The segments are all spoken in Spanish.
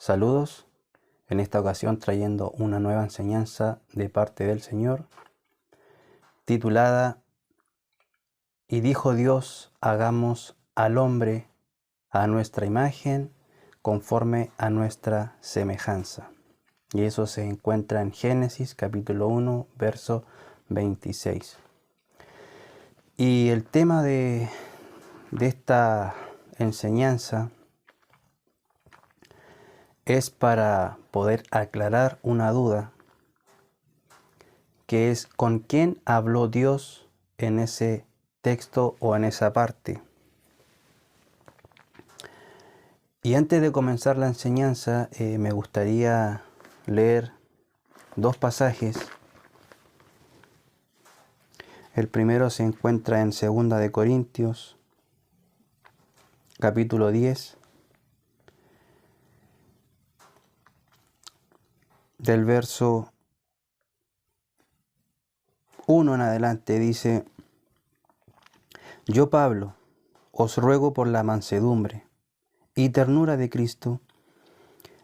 Saludos, en esta ocasión trayendo una nueva enseñanza de parte del Señor, titulada Y dijo Dios, hagamos al hombre a nuestra imagen, conforme a nuestra semejanza. Y eso se encuentra en Génesis capítulo 1, verso 26. Y el tema de esta enseñanza es para poder aclarar una duda, que es con quién habló Dios en ese texto o en esa parte. Y antes de comenzar la enseñanza, me gustaría leer dos pasajes. El primero se encuentra en 2 de Corintios, capítulo 10, del verso 1 en adelante, dice: Yo, Pablo, os ruego por la mansedumbre y ternura de Cristo,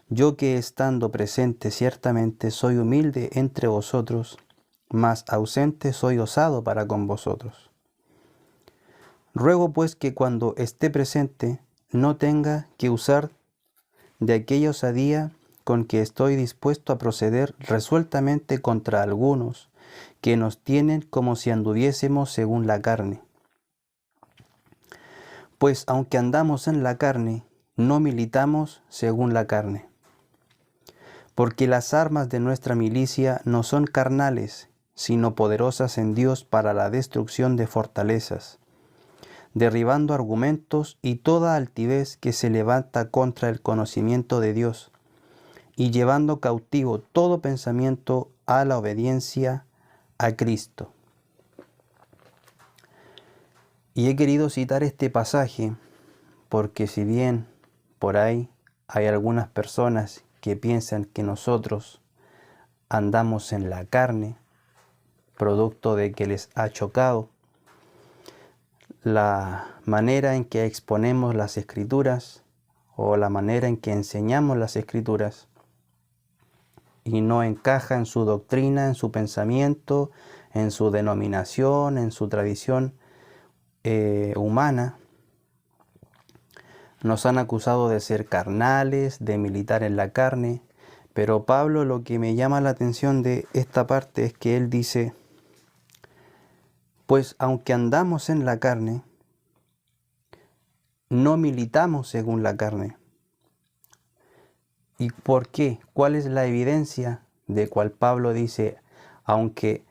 yo que estando presente ciertamente soy humilde entre vosotros, mas ausente soy osado para con vosotros. Ruego pues que cuando esté presente no tenga que usar de aquella osadía con que estoy dispuesto a proceder resueltamente contra algunos que nos tienen como si anduviésemos según la carne. Pues aunque andamos en la carne, no militamos según la carne. Porque las armas de nuestra milicia no son carnales, sino poderosas en Dios para la destrucción de fortalezas, derribando argumentos y toda altivez que se levanta contra el conocimiento de Dios, y llevando cautivo todo pensamiento a la obediencia a Cristo. Y he querido citar este pasaje porque si bien por ahí hay algunas personas que piensan que nosotros andamos en la carne, producto de que les ha chocado la manera en que exponemos las Escrituras o la manera en que enseñamos las Escrituras, y no encaja en su doctrina, en su pensamiento, en su denominación, en su tradición humana. Nos han acusado de ser carnales, de militar en la carne, pero Pablo, lo que me llama la atención de esta parte es que él dice: pues aunque andamos en la carne, no militamos según la carne. ¿Y por qué? ¿Cuál es la evidencia de cual Pablo dice, aunque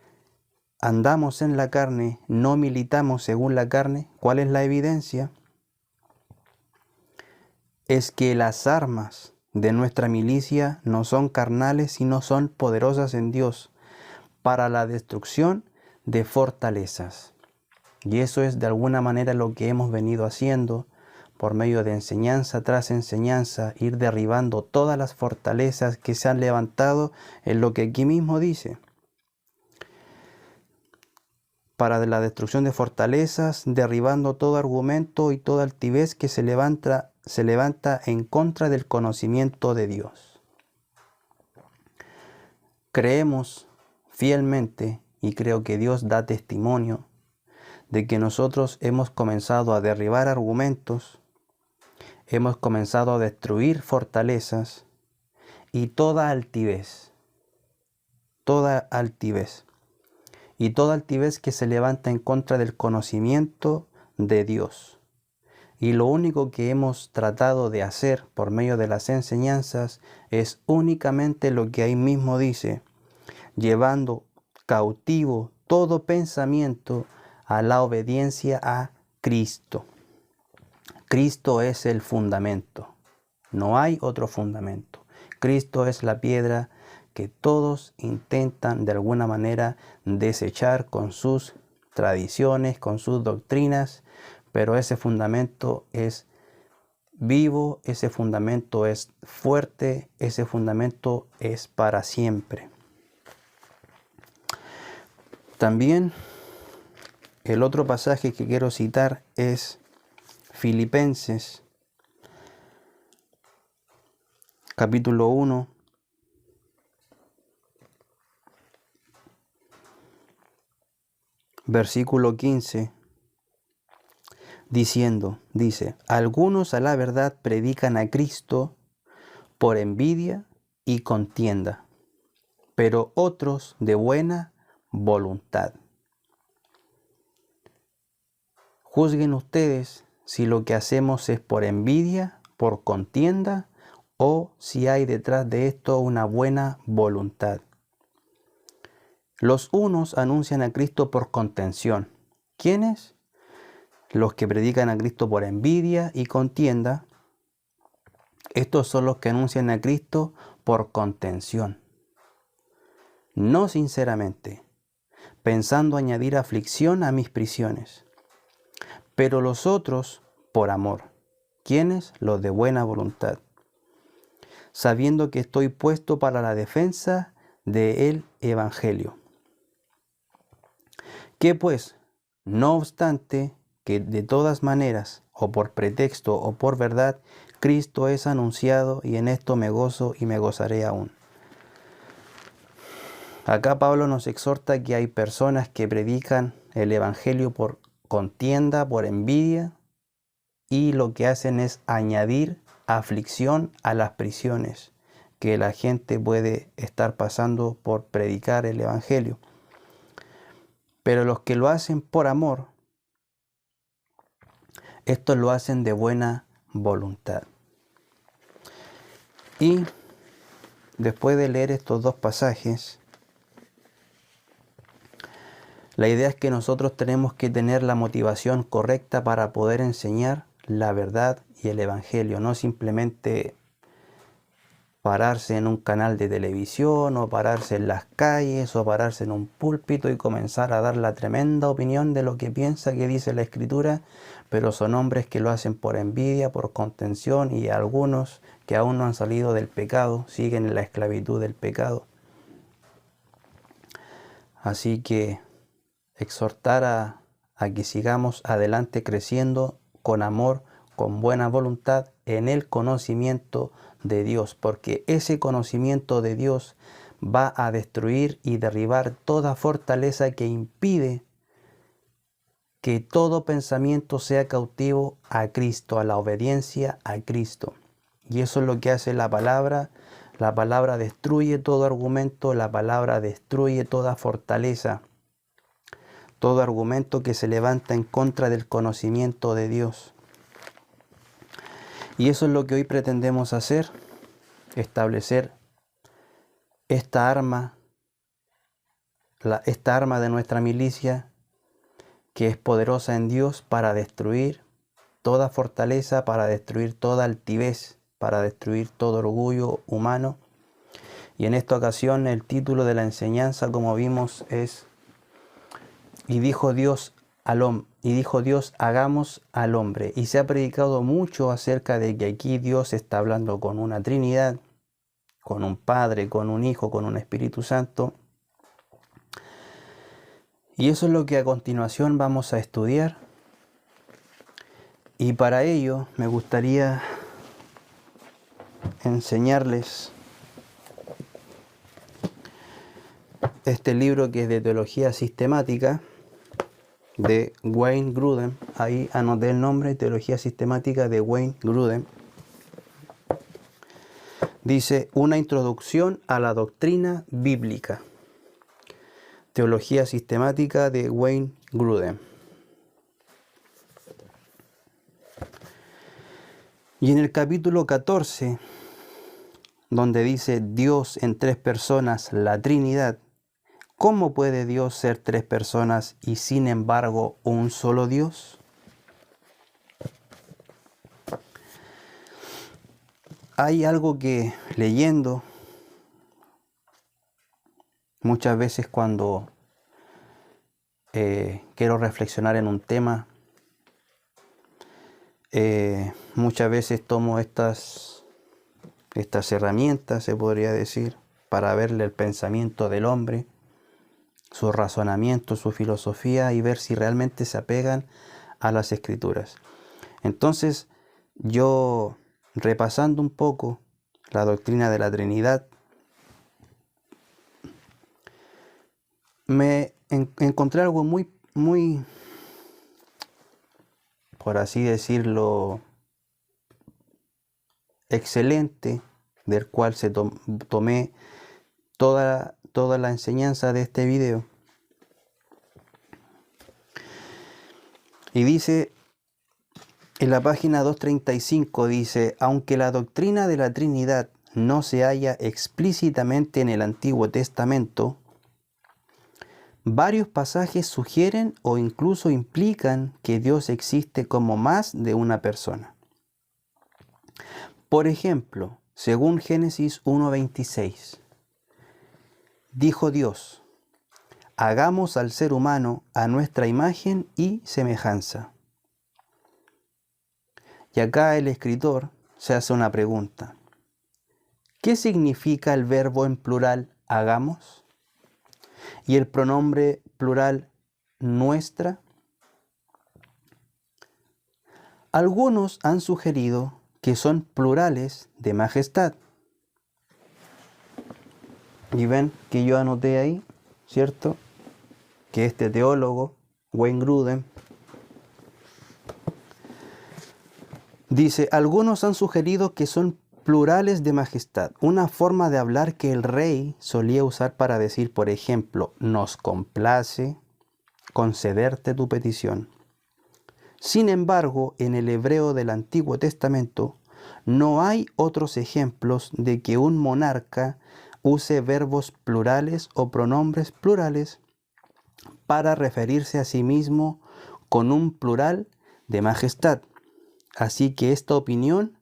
andamos en la carne, no militamos según la carne? ¿Cuál es la evidencia? Es que las armas de nuestra milicia no son carnales, sino son poderosas en Dios para la destrucción de fortalezas. Y eso es de alguna manera lo que hemos venido haciendo por medio de enseñanza tras enseñanza, ir derribando todas las fortalezas que se han levantado en lo que aquí mismo dice. Para la destrucción de fortalezas, derribando todo argumento y toda altivez que se levanta en contra del conocimiento de Dios. Creemos fielmente, y creo que Dios da testimonio, de que nosotros hemos comenzado a derribar argumentos, hemos comenzado a destruir fortalezas y toda altivez y toda altivez que se levanta en contra del conocimiento de Dios. Y lo único que hemos tratado de hacer por medio de las enseñanzas es únicamente lo que ahí mismo dice: llevando cautivo todo pensamiento a la obediencia a Cristo. Cristo es el fundamento, no hay otro fundamento. Cristo es la piedra que todos intentan de alguna manera desechar con sus tradiciones, con sus doctrinas, pero ese fundamento es vivo, ese fundamento es fuerte, ese fundamento es para siempre. También el otro pasaje que quiero citar es Filipenses, capítulo 1, versículo 15, dice, algunos a la verdad predican a Cristo por envidia y contienda, pero otros de buena voluntad. Juzguen ustedes si lo que hacemos es por envidia, por contienda, o si hay detrás de esto una buena voluntad. Los unos anuncian a Cristo por contención. ¿Quiénes? Los que predican a Cristo por envidia y contienda. Estos son los que anuncian a Cristo por contención. No sinceramente, pensando añadir aflicción a mis prisiones. Pero los otros por amor. ¿Quiénes? Los de buena voluntad. Sabiendo que estoy puesto para la defensa del Evangelio. Que pues, no obstante que de todas maneras, o por pretexto o por verdad, Cristo es anunciado, y en esto me gozo y me gozaré aún. Acá Pablo nos exhorta que hay personas que predican el Evangelio por contienda, por envidia, y lo que hacen es añadir aflicción a las prisiones que la gente puede estar pasando por predicar el Evangelio. Pero los que lo hacen por amor, estos lo hacen de buena voluntad. Y después de leer estos dos pasajes, la idea es que nosotros tenemos que tener la motivación correcta para poder enseñar la verdad y el Evangelio, no simplemente pararse en un canal de televisión o pararse en las calles o pararse en un púlpito y comenzar a dar la tremenda opinión de lo que piensa que dice la Escritura, pero son hombres que lo hacen por envidia, por contención, y algunos que aún no han salido del pecado, siguen en la esclavitud del pecado. Así que exhortar a que sigamos adelante creciendo con amor, con buena voluntad en el conocimiento de Dios, porque ese conocimiento de Dios va a destruir y derribar toda fortaleza que impide que todo pensamiento sea cautivo a Cristo, a la obediencia a Cristo. Y eso es lo que hace la palabra. La palabra destruye todo argumento, la palabra destruye toda fortaleza, todo argumento que se levanta en contra del conocimiento de Dios. Y eso es lo que hoy pretendemos hacer, establecer esta arma de nuestra milicia, que es poderosa en Dios para destruir toda fortaleza, para destruir toda altivez, para destruir todo orgullo humano. Y en esta ocasión el título de la enseñanza, como vimos, es Y dijo Dios, hagamos al hombre. Y se ha predicado mucho acerca de que aquí Dios está hablando con una Trinidad, con un Padre, con un Hijo, con un Espíritu Santo. Y eso es lo que a continuación vamos a estudiar. Y para ello me gustaría enseñarles este libro que es de teología sistemática, de Wayne Grudem. Ahí anoté el nombre, Teología Sistemática de Wayne Grudem. Dice, una introducción a la doctrina bíblica. Teología Sistemática de Wayne Grudem. Y en el capítulo 14, donde dice Dios en tres personas, la Trinidad, ¿cómo puede Dios ser tres personas y sin embargo un solo Dios? Hay algo que leyendo, muchas veces cuando quiero reflexionar en un tema, muchas veces tomo estas herramientas, se podría decir, para verle el pensamiento del hombre, su razonamiento, su filosofía, y ver si realmente se apegan a las Escrituras. Entonces, yo, repasando un poco la doctrina de la Trinidad, encontré algo muy, por así decirlo, excelente, del cual tomé toda la enseñanza de este video. Y dice, en la página 235, dice, aunque la doctrina de la Trinidad no se halla explícitamente en el Antiguo Testamento, varios pasajes sugieren o incluso implican que Dios existe como más de una persona. Por ejemplo, según Génesis 1:26, dijo Dios, hagamos al ser humano a nuestra imagen y semejanza. Y acá el escritor se hace una pregunta. ¿Qué significa el verbo en plural hagamos? Y el pronombre plural nuestra. Algunos han sugerido que son plurales de majestad. Y ven que yo anoté ahí, ¿cierto? Que este teólogo, Wayne Grudem, dice, algunos han sugerido que son plurales de majestad, una forma de hablar que el rey solía usar para decir, por ejemplo, nos complace concederte tu petición. Sin embargo, en el hebreo del Antiguo Testamento no hay otros ejemplos de que un monarca use verbos plurales o pronombres plurales para referirse a sí mismo con un plural de majestad. Así que esta opinión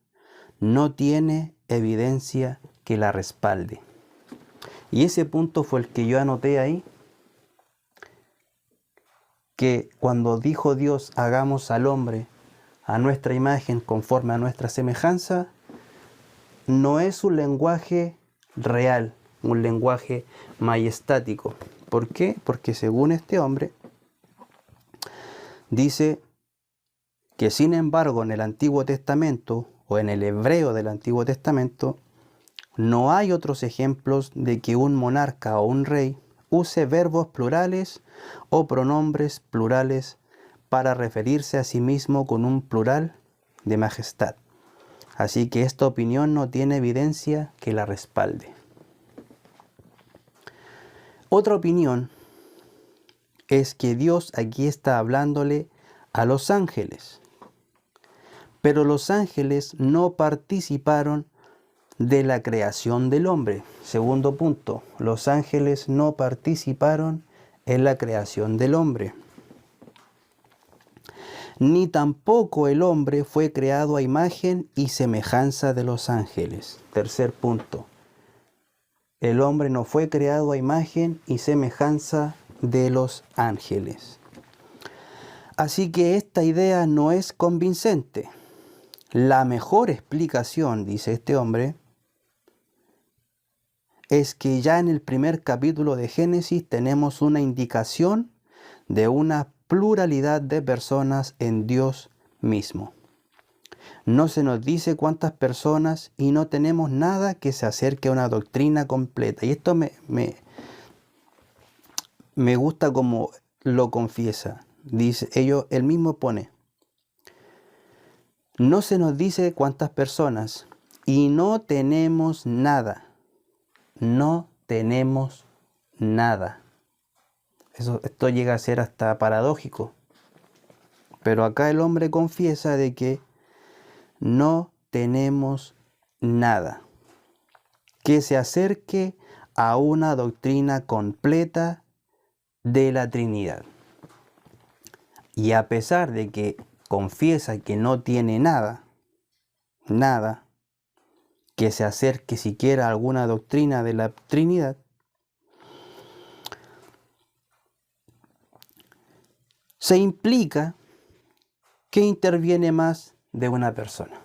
no tiene evidencia que la respalde. Y ese punto fue el que yo anoté ahí, que cuando dijo Dios, hagamos al hombre a nuestra imagen conforme a nuestra semejanza, no es un lenguaje real, un lenguaje majestático. ¿Por qué? Porque según este hombre, dice que sin embargo en el Antiguo Testamento o en el hebreo del Antiguo Testamento no hay otros ejemplos de que un monarca o un rey use verbos plurales o pronombres plurales para referirse a sí mismo con un plural de majestad. Así que esta opinión no tiene evidencia que la respalde. Otra opinión es que Dios aquí está hablándole a los ángeles. Pero los ángeles no participaron de la creación del hombre. Segundo punto, los ángeles no participaron en la creación del hombre. Ni tampoco el hombre fue creado a imagen y semejanza de los ángeles. Tercer punto, el hombre no fue creado a imagen y semejanza de los ángeles. Así que esta idea no es convincente. La mejor explicación, dice este hombre, es que ya en el primer capítulo de Génesis tenemos una indicación de una pluralidad de personas en Dios mismo. No se nos dice cuántas personas y no tenemos nada que se acerque a una doctrina completa. Y esto me gusta como lo confiesa. Dice, él mismo pone, no se nos dice cuántas personas y no tenemos nada. No tenemos nada. Esto llega a ser hasta paradójico. Pero acá el hombre confiesa de que no tenemos nada que se acerque a una doctrina completa de la Trinidad. Y a pesar de que confiesa que no tiene nada que se acerque siquiera a alguna doctrina de la Trinidad, se implica que interviene más de una persona.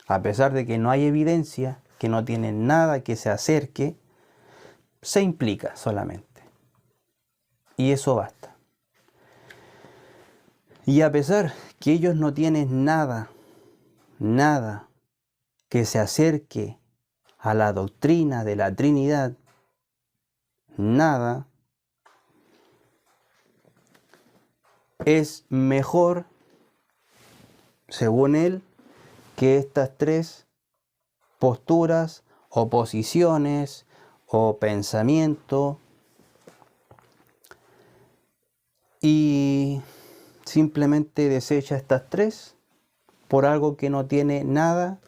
A pesar de que no hay evidencia, que no tiene nada que se acerque, se implica solamente. Y eso basta. Y a pesar que ellos no tienen nada que se acerque a la doctrina de la Trinidad, nada es mejor, según él, que estas tres posturas o posiciones o pensamiento, y simplemente desecha estas tres por algo que no tiene nada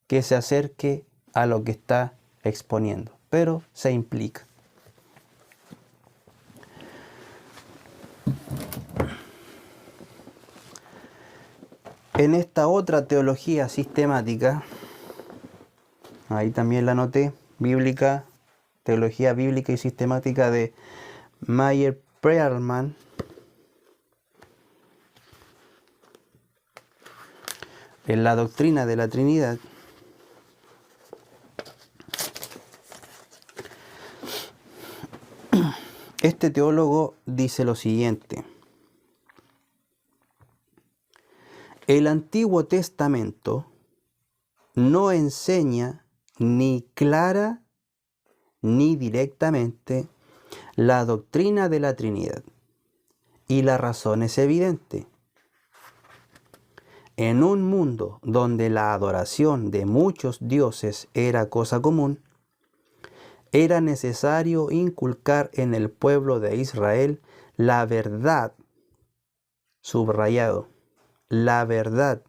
que se acerque a lo que está exponiendo, pero se implica. En esta otra teología sistemática, ahí también la anoté, bíblica, teología bíblica y sistemática de Meyer Pearlman, en la doctrina de la Trinidad, este teólogo dice lo siguiente: el Antiguo Testamento no enseña ni clara ni directamente la doctrina de la Trinidad, y la razón es evidente. En un mundo donde la adoración de muchos dioses era cosa común, era necesario inculcar en el pueblo de Israel la verdad, subrayado, la verdad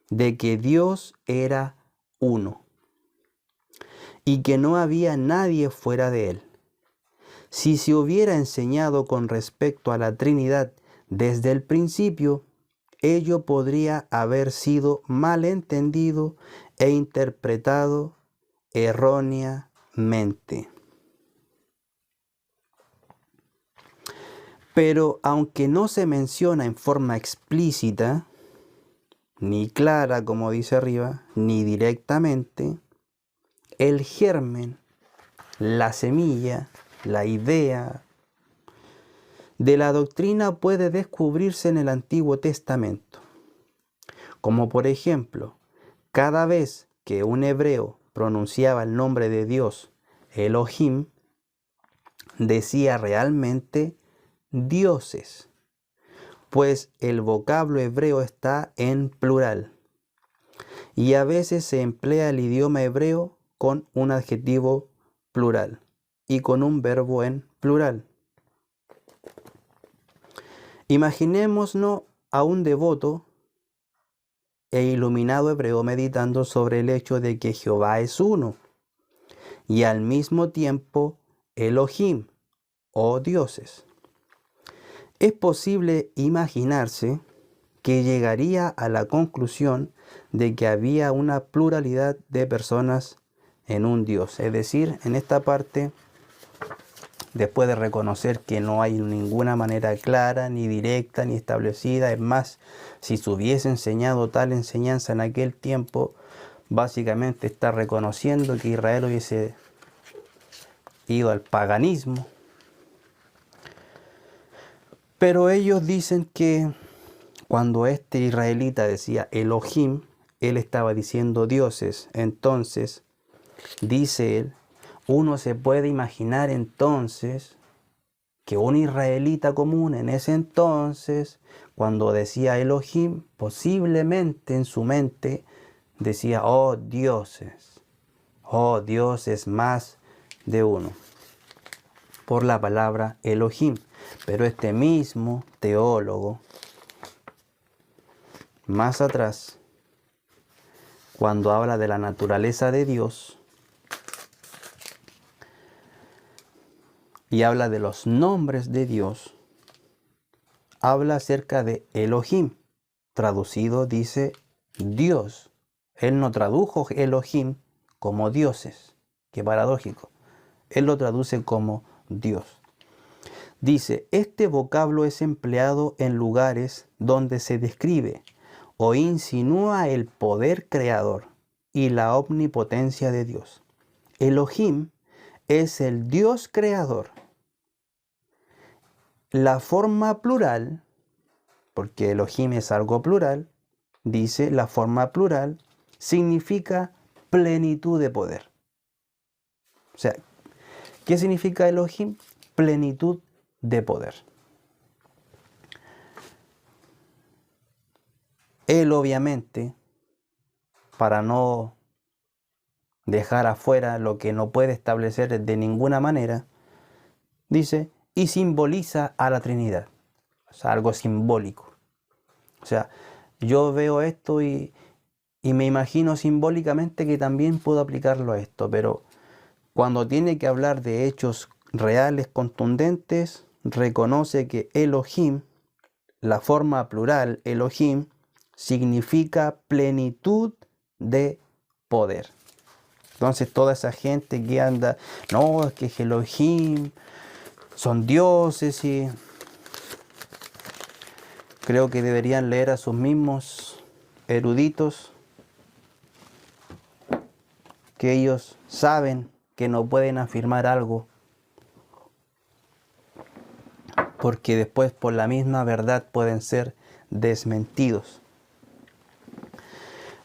de que Dios era uno y que no había nadie fuera de él. Si se hubiera enseñado con respecto a la Trinidad desde el principio, ello podría haber sido malentendido e interpretado erróneamente. Pero aunque no se menciona en forma explícita, ni clara, como dice arriba, ni directamente, el germen, la semilla, la idea de la doctrina puede descubrirse en el Antiguo Testamento. Como por ejemplo, cada vez que un hebreo pronunciaba el nombre de Dios, Elohim, decía realmente dioses, pues el vocablo hebreo está en plural, y a veces se emplea el idioma hebreo con un adjetivo plural y con un verbo en plural. Imaginémonos a un devoto e iluminado hebreo meditando sobre el hecho de que Jehová es uno y al mismo tiempo Elohim o dioses. Es posible imaginarse que llegaría a la conclusión de que había una pluralidad de personas en un Dios. Es decir, en esta parte, después de reconocer que no hay ninguna manera clara, ni directa, ni establecida, es más, si se hubiese enseñado tal enseñanza en aquel tiempo, básicamente está reconociendo que Israel hubiese ido al paganismo. Pero ellos dicen que cuando este israelita decía Elohim, él estaba diciendo dioses. Entonces, dice él, uno se puede imaginar entonces que un israelita común en ese entonces, cuando decía Elohim, posiblemente en su mente decía, oh dioses más de uno, por la palabra Elohim. Pero este mismo teólogo, más atrás, cuando habla de la naturaleza de Dios y habla de los nombres de Dios, habla acerca de Elohim. Traducido dice Dios. Él no tradujo Elohim como dioses. Qué paradójico. Él lo traduce como Dios. Dice, este vocablo es empleado en lugares donde se describe o insinúa el poder creador y la omnipotencia de Dios. Elohim es el Dios creador. La forma plural, porque Elohim es algo plural, dice la forma plural, significa plenitud de poder. O sea, ¿qué significa Elohim? Plenitud de poder. Él obviamente, para no dejar afuera lo que no puede establecer de ninguna manera, dice, y simboliza a la Trinidad. O sea, algo simbólico. O sea, yo veo esto y me imagino simbólicamente que también puedo aplicarlo a esto, pero cuando tiene que hablar de hechos reales, contundentes, reconoce que Elohim, la forma plural Elohim, significa plenitud de poder. Entonces toda esa gente que anda, no, es que Elohim son dioses, y creo que deberían leer a sus mismos eruditos, que ellos saben que no pueden afirmar algo, porque después por la misma verdad pueden ser desmentidos.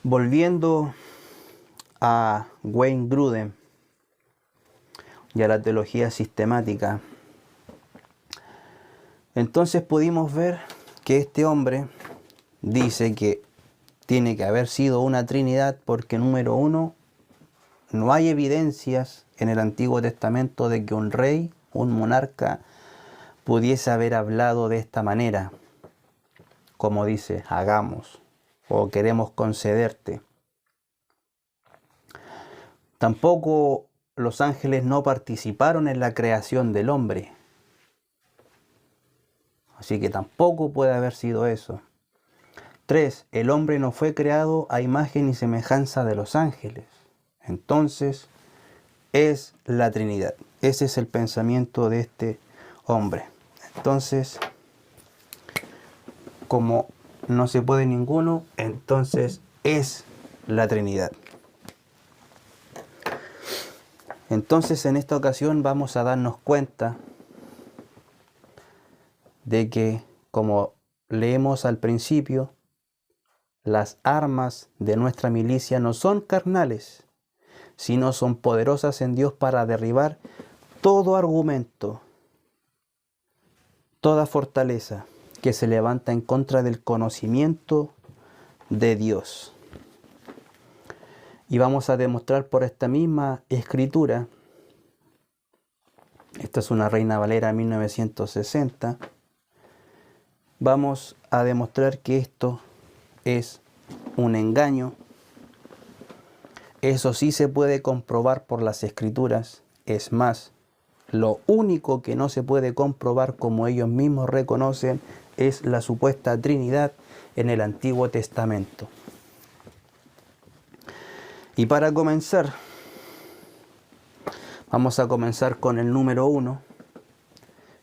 Volviendo a Wayne Grudem y a la teología sistemática, entonces pudimos ver que este hombre dice que tiene que haber sido una Trinidad porque, número uno, no hay evidencias en el Antiguo Testamento de que un rey, un monarca, pudiese haber hablado de esta manera, como dice, hagamos, o queremos concederte. Tampoco los ángeles no participaron en la creación del hombre. Así que tampoco puede haber sido eso. 3. El hombre no fue creado a imagen y semejanza de los ángeles. Entonces, es la Trinidad. Ese es el pensamiento de este hombre. Entonces, como no se puede ninguno, entonces es la Trinidad. Entonces, en esta ocasión vamos a darnos cuenta de que, como leemos al principio, las armas de nuestra milicia no son carnales, sino son poderosas en Dios para derribar todo argumento, toda fortaleza que se levanta en contra del conocimiento de Dios. Y vamos a demostrar por esta misma escritura, esta es una Reina Valera 1960, vamos a demostrar que esto es un engaño. Eso sí se puede comprobar por las escrituras. Es más, lo único que no se puede comprobar, como ellos mismos reconocen, es la supuesta Trinidad en el Antiguo Testamento. Y para comenzar, vamos a comenzar con el número 1,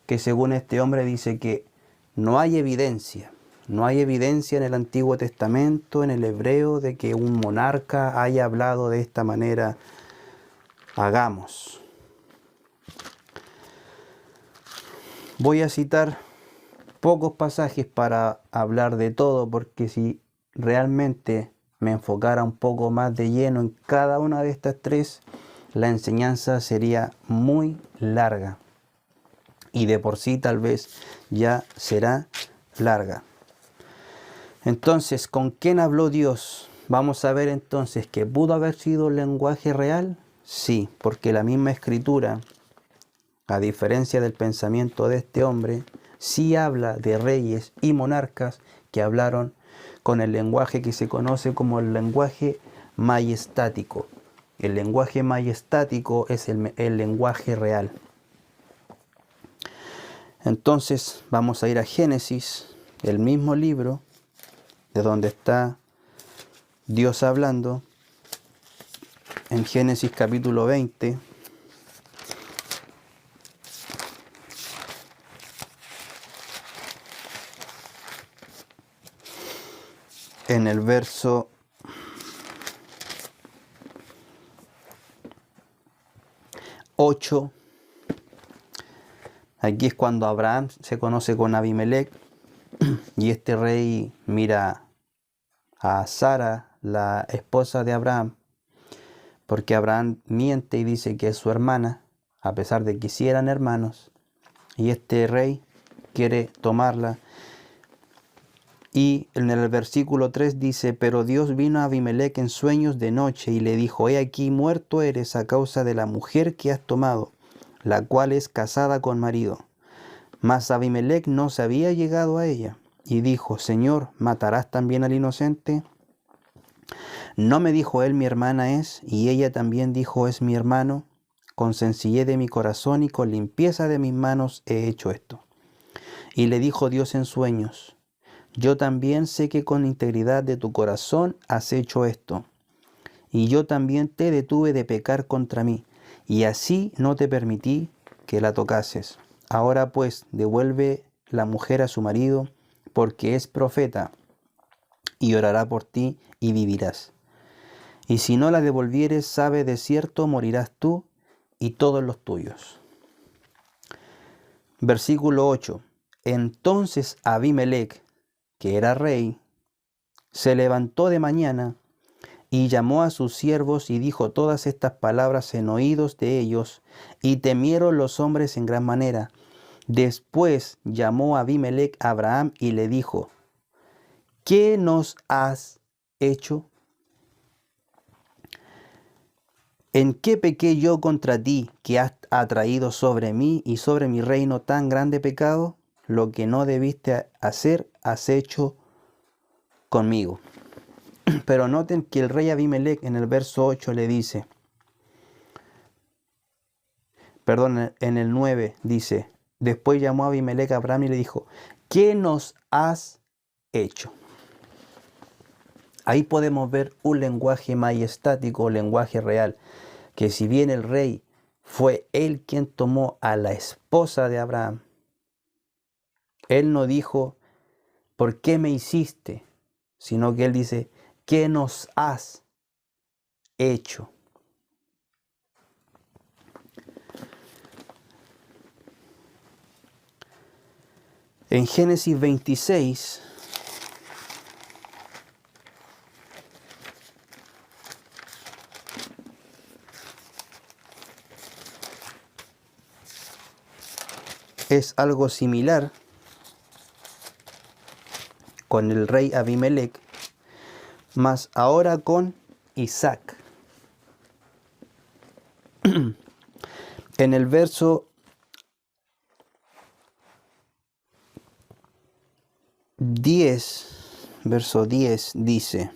que según este hombre dice que no hay evidencia en el Antiguo Testamento, en el hebreo, de que un monarca haya hablado de esta manera, hagamos. Voy a citar pocos pasajes para hablar de todo, porque si realmente me enfocara un poco más de lleno en cada una de estas tres, la enseñanza sería muy larga. Y de por sí tal vez ya será larga. Entonces, ¿con quién habló Dios? Vamos a ver entonces que pudo haber sido el lenguaje real. Sí, porque la misma escritura, a diferencia del pensamiento de este hombre, sí habla de reyes y monarcas que hablaron con el lenguaje que se conoce como el lenguaje majestático. El lenguaje majestático es el lenguaje real. Entonces vamos a ir a Génesis, el mismo libro de donde está Dios hablando, en Génesis capítulo 20. En el verso 8, aquí es cuando Abraham se conoce con Abimelech y este rey mira a Sara, la esposa de Abraham, porque Abraham miente y dice que es su hermana, a pesar de que sí eran hermanos, y este rey quiere tomarla. Y en el versículo 3 dice, pero Dios vino a Abimelec en sueños de noche y le dijo, he aquí muerto eres a causa de la mujer que has tomado, la cual es casada con marido. Mas Abimelec no se había llegado a ella, y dijo, Señor, ¿matarás también al inocente? ¿No me dijo él, mi hermana es? Y ella también dijo, es mi hermano. Con sencillez de mi corazón y con limpieza de mis manos he hecho esto. Y le dijo Dios en sueños, yo también sé que con integridad de tu corazón has hecho esto. Y yo también te detuve de pecar contra mí, y así no te permití que la tocases. Ahora pues, devuelve la mujer a su marido, porque es profeta, y orará por ti, y vivirás. Y si no la devolvieres, sabe de cierto, morirás tú y todos los tuyos. Versículo 8. Entonces Abimelec, que era rey, se levantó de mañana y llamó a sus siervos y dijo todas estas palabras en oídos de ellos, y temieron los hombres en gran manera. Después llamó Abimelec a Abraham y le dijo, ¿qué nos has hecho? ¿En qué pequé yo contra ti, que has atraído sobre mí y sobre mi reino tan grande pecado? Lo que no debiste hacer, has hecho conmigo. Pero noten que el rey Abimelec en el verso 8 le dice, en el 9 dice, después llamó a Abimelec a Abraham y le dijo, ¿qué nos has hecho? Ahí podemos ver un lenguaje majestático, un lenguaje real, que si bien el rey fue él quien tomó a la esposa de Abraham, él no dijo, ¿por qué me hiciste? Sino que él dice, ¿qué nos has hecho? En Génesis 26, es algo similar con el rey Abimelec, mas ahora con Isaac. En el verso 10, verso 10 dice,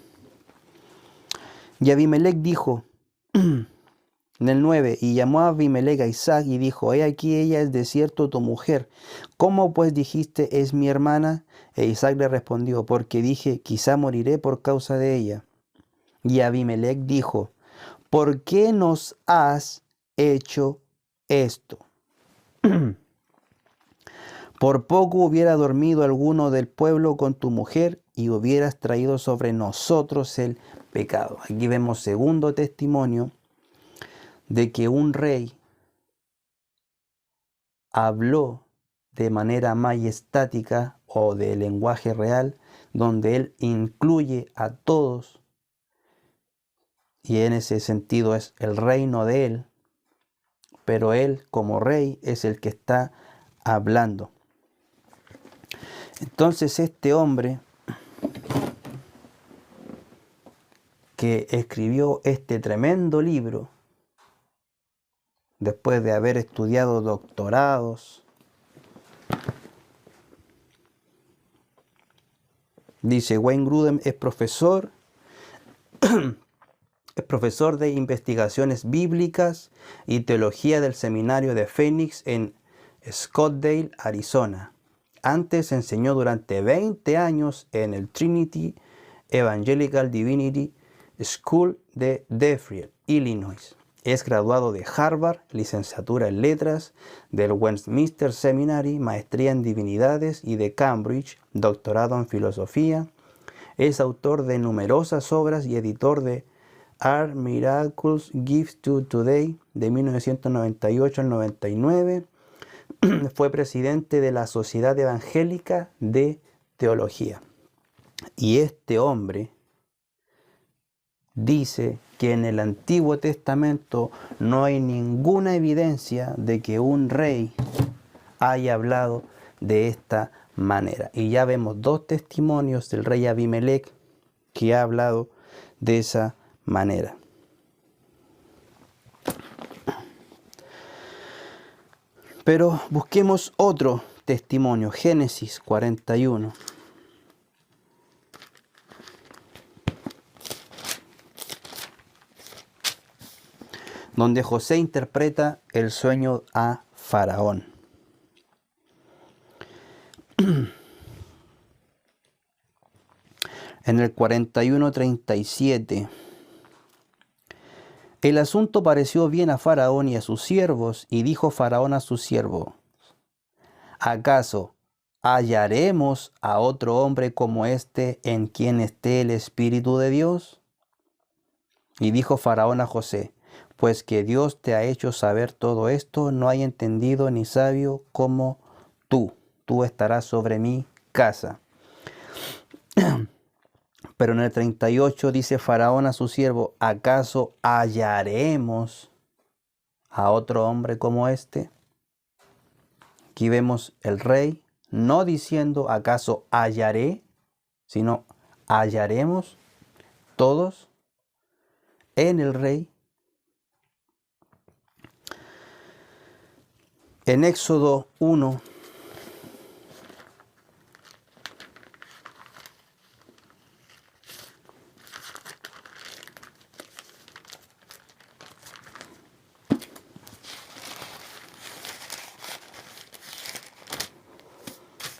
y Abimelec dijo, en el 9, y llamó a Abimelec a Isaac y dijo, he aquí ella es de cierto tu mujer. ¿Cómo pues dijiste es mi hermana? E Isaac le respondió, porque dije, quizá moriré por causa de ella. Y Abimelec dijo, ¿por qué nos has hecho esto? Por poco hubiera dormido alguno del pueblo con tu mujer y hubieras traído sobre nosotros el pecado. Aquí vemos segundo testimonio de que un rey habló de manera majestática o de lenguaje real, donde él incluye a todos, y en ese sentido es el reino de él, pero él como rey es el que está hablando. Entonces este hombre que escribió este tremendo libro, después de haber estudiado doctorados, dice, Wayne Grudem es profesor de investigaciones bíblicas y teología del seminario de Phoenix en Scottsdale, Arizona. Antes enseñó durante 20 años en el Trinity Evangelical Divinity School de Deerfield, Illinois. Es graduado de Harvard, licenciatura en letras, del Westminster Seminary, maestría en divinidades, y de Cambridge, doctorado en filosofía. Es autor de numerosas obras y editor de Are Miracles Gifts to Today de 1998 al 99. Fue presidente de la Sociedad Evangélica de Teología. Y este hombre dice que en el Antiguo Testamento no hay ninguna evidencia de que un rey haya hablado de esta manera. Y ya vemos dos testimonios del rey Abimelech que ha hablado de esa manera. Pero busquemos otro testimonio, Génesis 41. Donde José interpreta el sueño a Faraón. En el 41:37, el asunto pareció bien a Faraón y a sus siervos, y dijo Faraón a sus siervos: ¿acaso hallaremos a otro hombre como este en quien esté el Espíritu de Dios? Y dijo Faraón a José: pues que Dios te ha hecho saber todo esto, no hay entendido ni sabio como tú. Tú estarás sobre mi casa. Pero en el 38 dice Faraón a su siervo: ¿acaso hallaremos a otro hombre como este? Aquí vemos el rey no diciendo ¿acaso hallaré?, sino hallaremos todos en el rey. En Éxodo 1,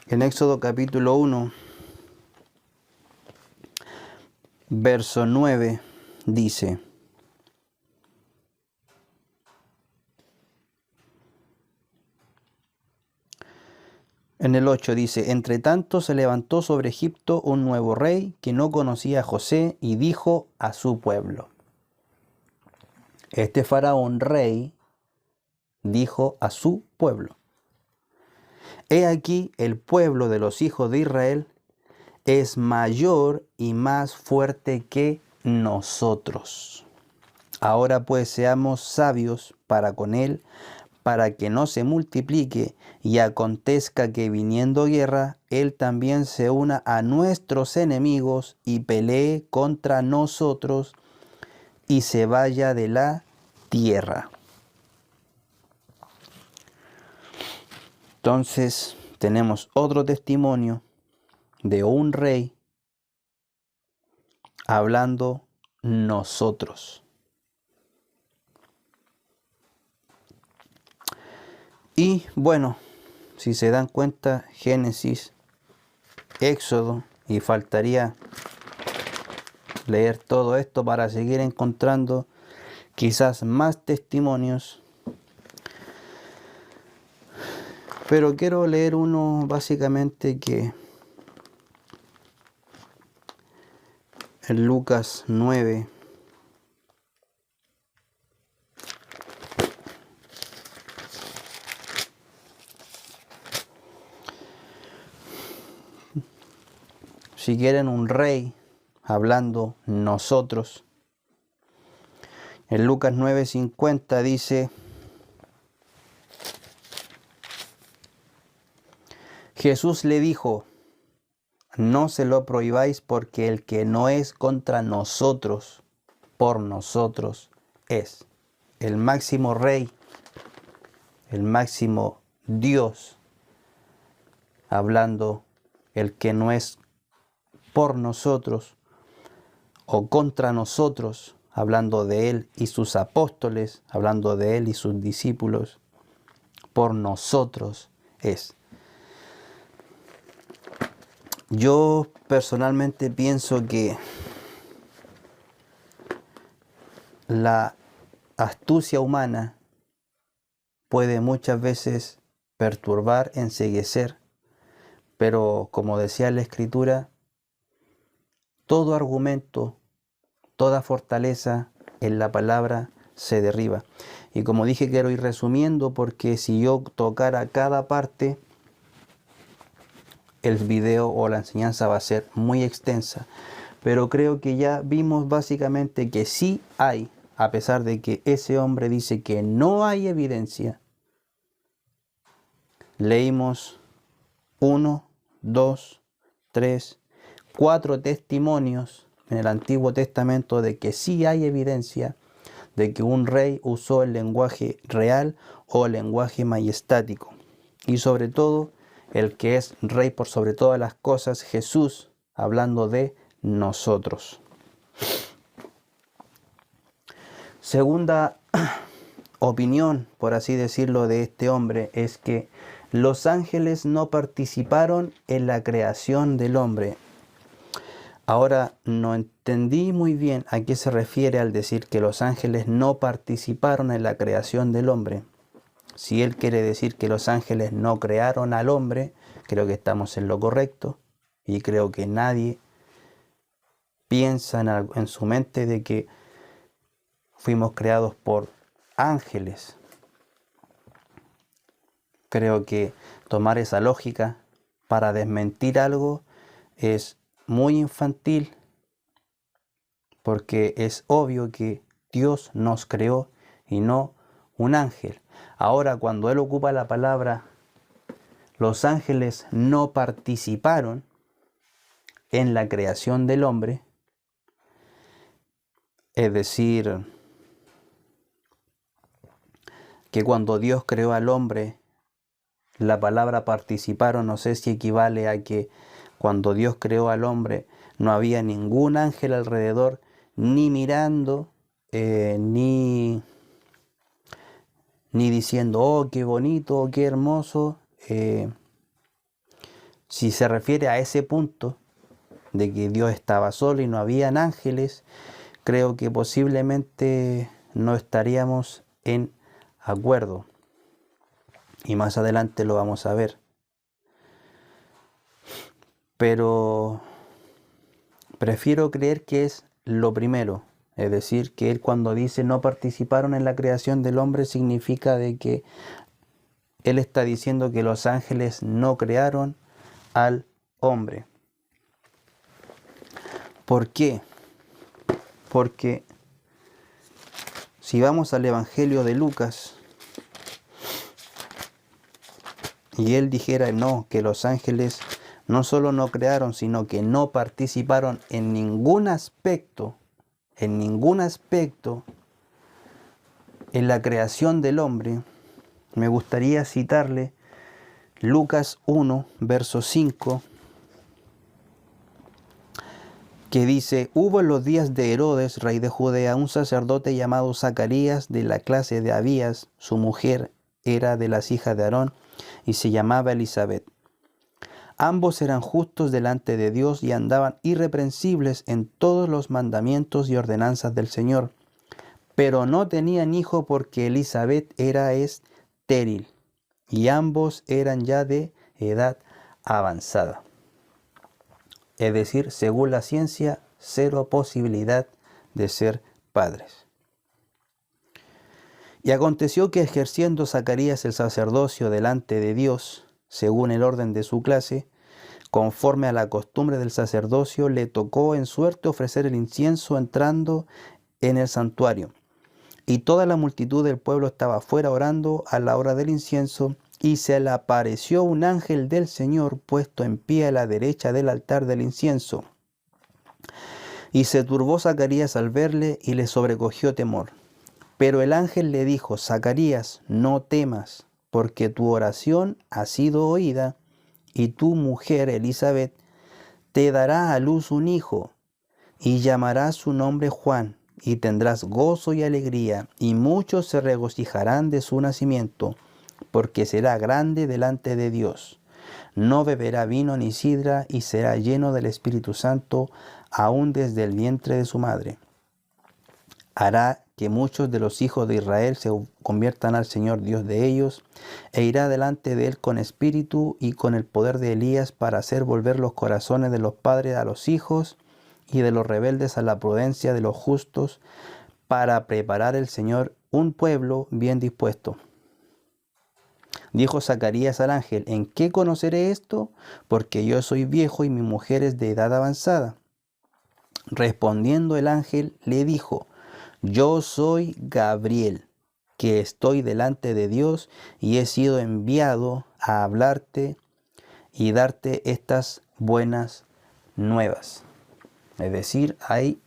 en Éxodo capítulo 1, verso 9, dice: en el 8 dice: entre tanto se levantó sobre Egipto un nuevo rey que no conocía a José y dijo a su pueblo. Este faraón rey dijo a su pueblo: he aquí el pueblo de los hijos de Israel es mayor y más fuerte que nosotros. Ahora pues seamos sabios para con él, para que no se multiplique y acontezca que viniendo guerra, él también se una a nuestros enemigos y pelee contra nosotros y se vaya de la tierra. Entonces tenemos otro testimonio de un rey hablando nosotros. Y bueno, si se dan cuenta, Génesis, Éxodo, y faltaría leer todo esto para seguir encontrando quizás más testimonios. Pero quiero leer uno básicamente que en Lucas 9, si quieren un rey hablando nosotros. En Lucas 9:50 dice: Jesús le dijo: no se lo prohibáis, porque el que no es contra nosotros, por nosotros es. El máximo rey, el máximo Dios, hablando el que no es por nosotros o contra nosotros, hablando de él y sus apóstoles, hablando de él y sus discípulos, por nosotros es. Yo personalmente pienso que la astucia humana puede muchas veces perturbar, enceguecer, pero como decía la Escritura, todo argumento, toda fortaleza en la palabra se derriba. Y como dije, quiero ir resumiendo, porque si yo tocara cada parte, el video o la enseñanza va a ser muy extensa. Pero creo que ya vimos básicamente que sí hay, a pesar de que ese hombre dice que no hay evidencia. Leímos 1, 2, 3, 4 testimonios en el Antiguo Testamento de que sí hay evidencia de que un rey usó el lenguaje real o el lenguaje majestático. Y sobre todo, el que es rey por sobre todas las cosas, Jesús, hablando de nosotros. Segunda opinión, por así decirlo, de este hombre es que los ángeles no participaron en la creación del hombre. Ahora, no entendí muy bien a qué se refiere al decir que los ángeles no participaron en la creación del hombre. Si él quiere decir que los ángeles no crearon al hombre, creo que estamos en lo correcto y creo que nadie piensa en su mente de que fuimos creados por ángeles. Creo que tomar esa lógica para desmentir algo es muy infantil, porque es obvio que Dios nos creó y no un ángel. Ahora, cuando él ocupa la palabra, los ángeles no participaron en la creación del hombre, es decir, que cuando Dios creó al hombre, la palabra participaron, no sé si equivale a que cuando Dios creó al hombre no había ningún ángel alrededor, ni mirando, ni diciendo, oh, qué bonito, qué hermoso. Si se refiere a ese punto de que Dios estaba solo y no habían ángeles, creo que posiblemente no estaríamos en acuerdo. Y más adelante lo vamos a ver. Pero prefiero creer que es lo primero. Es decir, que él cuando dice no participaron en la creación del hombre, significa de que él está diciendo que los ángeles no crearon al hombre. ¿Por qué? Porque si vamos al Evangelio de Lucas y él dijera no, que los ángeles no solo no crearon, sino que no participaron en ningún aspecto en la creación del hombre, me gustaría citarle Lucas 1, verso 5, que dice, hubo en los días de Herodes, rey de Judea, un sacerdote llamado Zacarías, de la clase de Abías. Su mujer era de las hijas de Aarón y se llamaba Elizabeth. Ambos eran justos delante de Dios y andaban irreprensibles en todos los mandamientos y ordenanzas del Señor. Pero no tenían hijo porque Elizabeth era estéril y ambos eran ya de edad avanzada. Es decir, según la ciencia, cero posibilidad de ser padres. Y aconteció que ejerciendo Zacarías el sacerdocio delante de Dios, según el orden de su clase, conforme a la costumbre del sacerdocio, le tocó en suerte ofrecer el incienso entrando en el santuario. Y toda la multitud del pueblo estaba afuera orando a la hora del incienso, y se le apareció un ángel del Señor puesto en pie a la derecha del altar del incienso. Y se turbó Zacarías al verle y le sobrecogió temor. Pero el ángel le dijo, Zacarías, no temas, porque tu oración ha sido oída, y tu mujer Elizabeth te dará a luz un hijo, y llamarás su nombre Juan, y tendrás gozo y alegría, y muchos se regocijarán de su nacimiento, porque será grande delante de Dios. No beberá vino ni sidra, y será lleno del Espíritu Santo, aún desde el vientre de su madre. Hará que muchos de los hijos de Israel se conviertan al Señor Dios de ellos, e irá delante de él con espíritu y con el poder de Elías para hacer volver los corazones de los padres a los hijos y de los rebeldes a la prudencia de los justos, para preparar el Señor un pueblo bien dispuesto. Dijo Zacarías al ángel, ¿en qué conoceré esto? Porque yo soy viejo y mi mujer es de edad avanzada. Respondiendo el ángel le dijo: yo soy Gabriel, que estoy delante de Dios y he sido enviado a hablarte y darte estas buenas nuevas. Es decir, ahí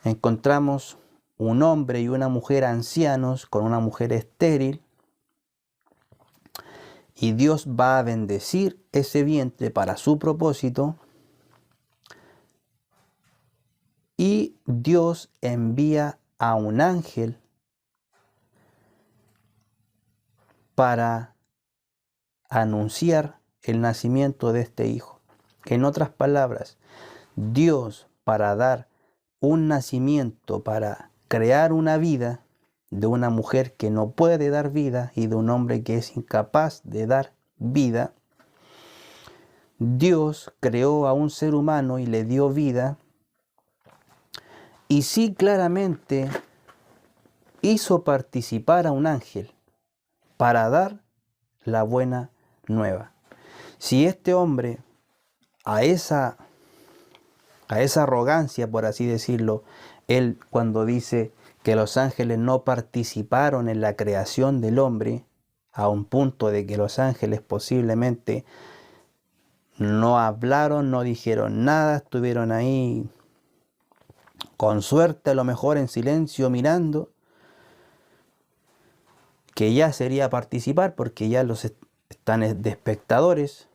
encontramos un hombre y una mujer ancianos con una mujer estéril, y Dios va a bendecir ese vientre para su propósito, y Dios envía a un ángel para anunciar el nacimiento de este hijo. En otras palabras, Dios, para dar un nacimiento, para crear una vida de una mujer que no puede dar vida y de un hombre que es incapaz de dar vida, Dios creó a un ser humano y le dio vida, y sí claramente hizo participar a un ángel para dar la buena nueva. Si este hombre, a esa arrogancia, por así decirlo, él cuando dice que los ángeles no participaron en la creación del hombre, a un punto de que los ángeles posiblemente no hablaron, no dijeron nada, estuvieron ahí con suerte, a lo mejor en silencio mirando, que ya sería participar porque ya los están de espectadores.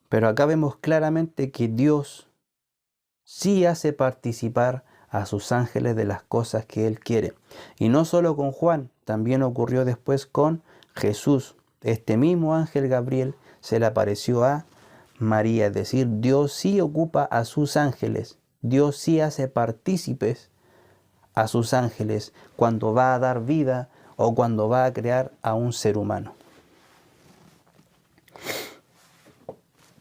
Pero acá vemos claramente que Dios sí hace participar a sus ángeles de las cosas que Él quiere. Y no solo con Juan, también ocurrió después con Jesús. Este mismo ángel Gabriel se le apareció a María. Es decir, Dios sí ocupa a sus ángeles. Dios sí hace partícipes a sus ángeles cuando va a dar vida o cuando va a crear a un ser humano.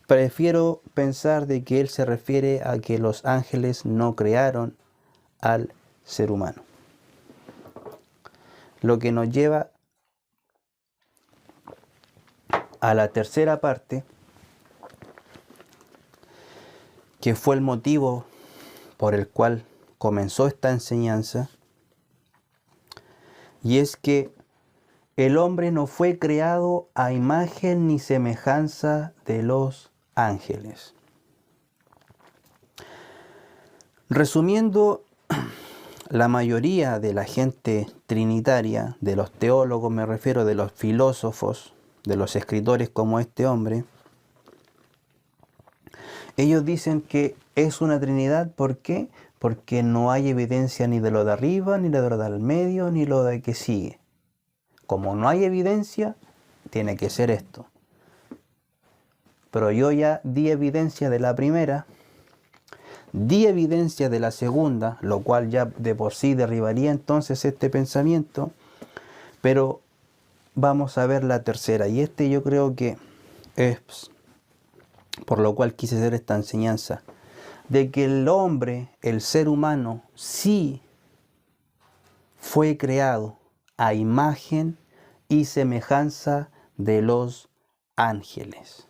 Prefiero pensar de que Él se refiere a que los ángeles no crearon al ser humano. Lo que nos lleva a la tercera parte, que fue el motivo por el cual comenzó esta enseñanza, y es que el hombre no fue creado a imagen ni semejanza de los ángeles. Resumiendo, la mayoría de la gente trinitaria, de los teólogos me refiero, de los filósofos, de los escritores como este hombre, ellos dicen que es una trinidad. ¿Por qué? Porque no hay evidencia ni de lo de arriba, ni de lo del medio, ni lo de que sigue. Como no hay evidencia, tiene que ser esto. Pero yo ya di evidencia de la primera, di evidencia de la segunda, lo cual ya de por sí derribaría entonces este pensamiento, pero vamos a ver la tercera, y yo creo que es por lo cual quise hacer esta enseñanza, de que el hombre, el ser humano, sí fue creado a imagen y semejanza de los ángeles.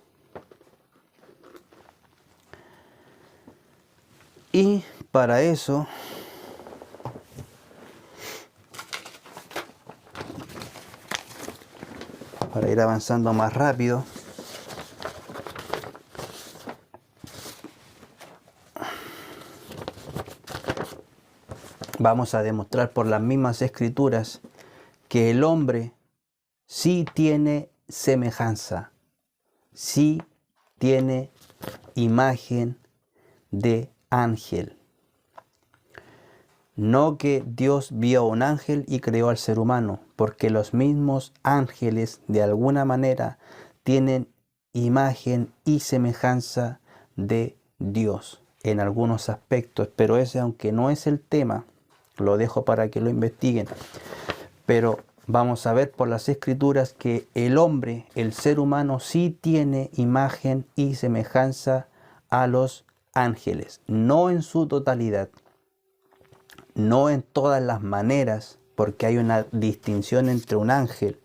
Y para eso para ir avanzando más rápido, vamos a demostrar por las mismas escrituras que el hombre sí tiene semejanza, sí tiene imagen de ángel. No que Dios vio a un ángel y creó al ser humano, porque los mismos ángeles de alguna manera tienen imagen y semejanza de Dios en algunos aspectos, pero ese, aunque no es el tema, lo dejo para que lo investiguen. Pero vamos a ver por las escrituras que el hombre, el ser humano, sí tiene imagen y semejanza a los ángeles, no en su totalidad, no en todas las maneras, porque hay una distinción entre un ángel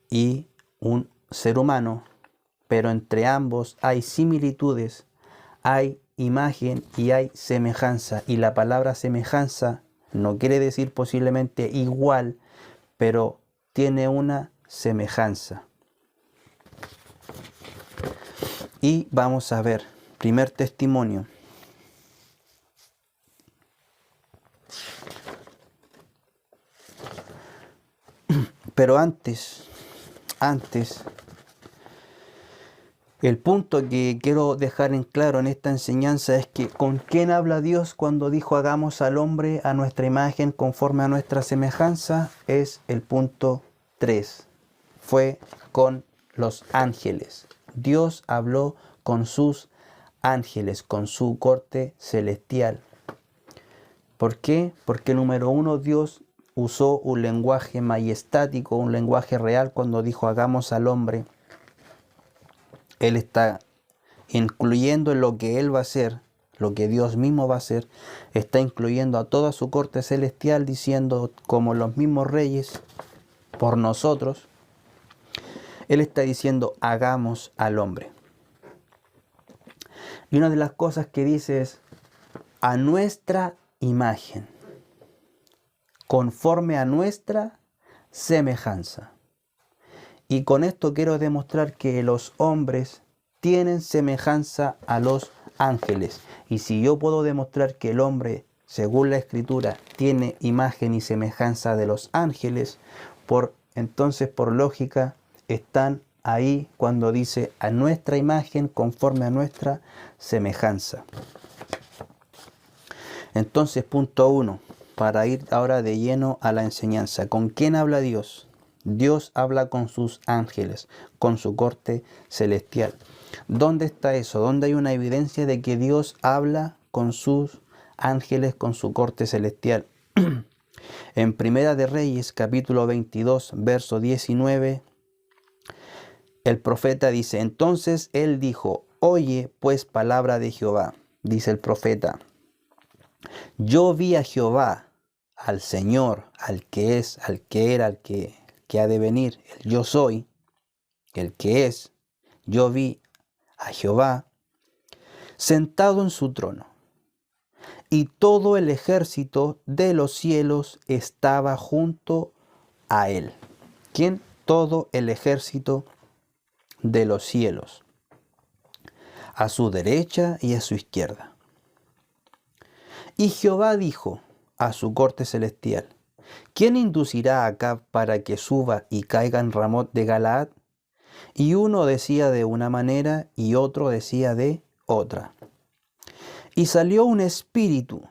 y un ser humano, pero entre ambos hay similitudes, hay imagen y hay semejanza. Y la palabra semejanza no quiere decir posiblemente igual, pero tiene una semejanza. Y vamos a ver, primer testimonio. Pero antes, el punto que quiero dejar en claro en esta enseñanza es que ¿con quién habla Dios cuando dijo hagamos al hombre a nuestra imagen conforme a nuestra semejanza? Es el punto 3. Fue con los ángeles. Dios habló con sus ángeles, con su corte celestial. ¿Por qué? Porque número uno, Dios usó un lenguaje majestático, un lenguaje real cuando dijo hagamos al hombre. Él está incluyendo en lo que Él va a hacer, lo que Dios mismo va a hacer, está incluyendo a toda su corte celestial diciendo como los mismos reyes por nosotros. Él está diciendo hagamos al hombre. Y una de las cosas que dice es a nuestra imagen, conforme a nuestra semejanza. Y con esto quiero demostrar que los hombres tienen semejanza a los ángeles. Y si yo puedo demostrar que el hombre, según la Escritura, tiene imagen y semejanza de los ángeles, entonces por lógica están ahí cuando dice a nuestra imagen conforme a nuestra semejanza. Entonces, punto 1, para ir ahora de lleno a la enseñanza. ¿Con quién habla Dios? Dios habla con sus ángeles, con su corte celestial. ¿Dónde está eso? ¿Dónde hay una evidencia de que Dios habla con sus ángeles, con su corte celestial? En Primera de Reyes, capítulo 22, verso 19, el profeta dice, entonces él dijo, oye pues palabra de Jehová, dice el profeta, yo vi a Jehová, al Señor, al que es, al que era, al que ha de venir, el yo soy, el que es, yo vi a Jehová sentado en su trono, y todo el ejército de los cielos estaba junto a él. ¿Quién? Todo el ejército de los cielos, a su derecha y a su izquierda. Y Jehová dijo a su corte celestial, ¿quién inducirá a Acab para que suba y caiga en Ramot de Galaad? Y uno decía de una manera y otro decía de otra. Y salió un espíritu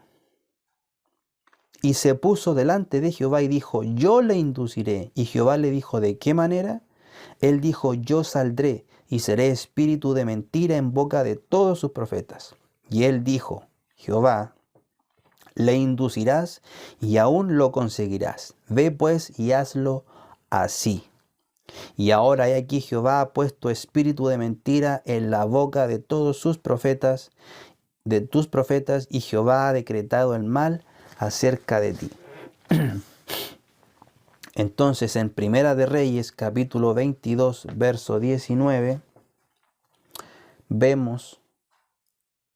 y se puso delante de Jehová y dijo, yo le induciré. Y Jehová le dijo, ¿de qué manera? Él dijo, yo saldré y seré espíritu de mentira en boca de todos sus profetas. Y él dijo, Jehová, le inducirás y aún lo conseguirás. Ve pues y hazlo así. Y ahora he aquí Jehová ha puesto espíritu de mentira en la boca de todos sus profetas, de tus profetas, y Jehová ha decretado el mal acerca de ti. Entonces en Primera de Reyes, capítulo 22, verso 19, vemos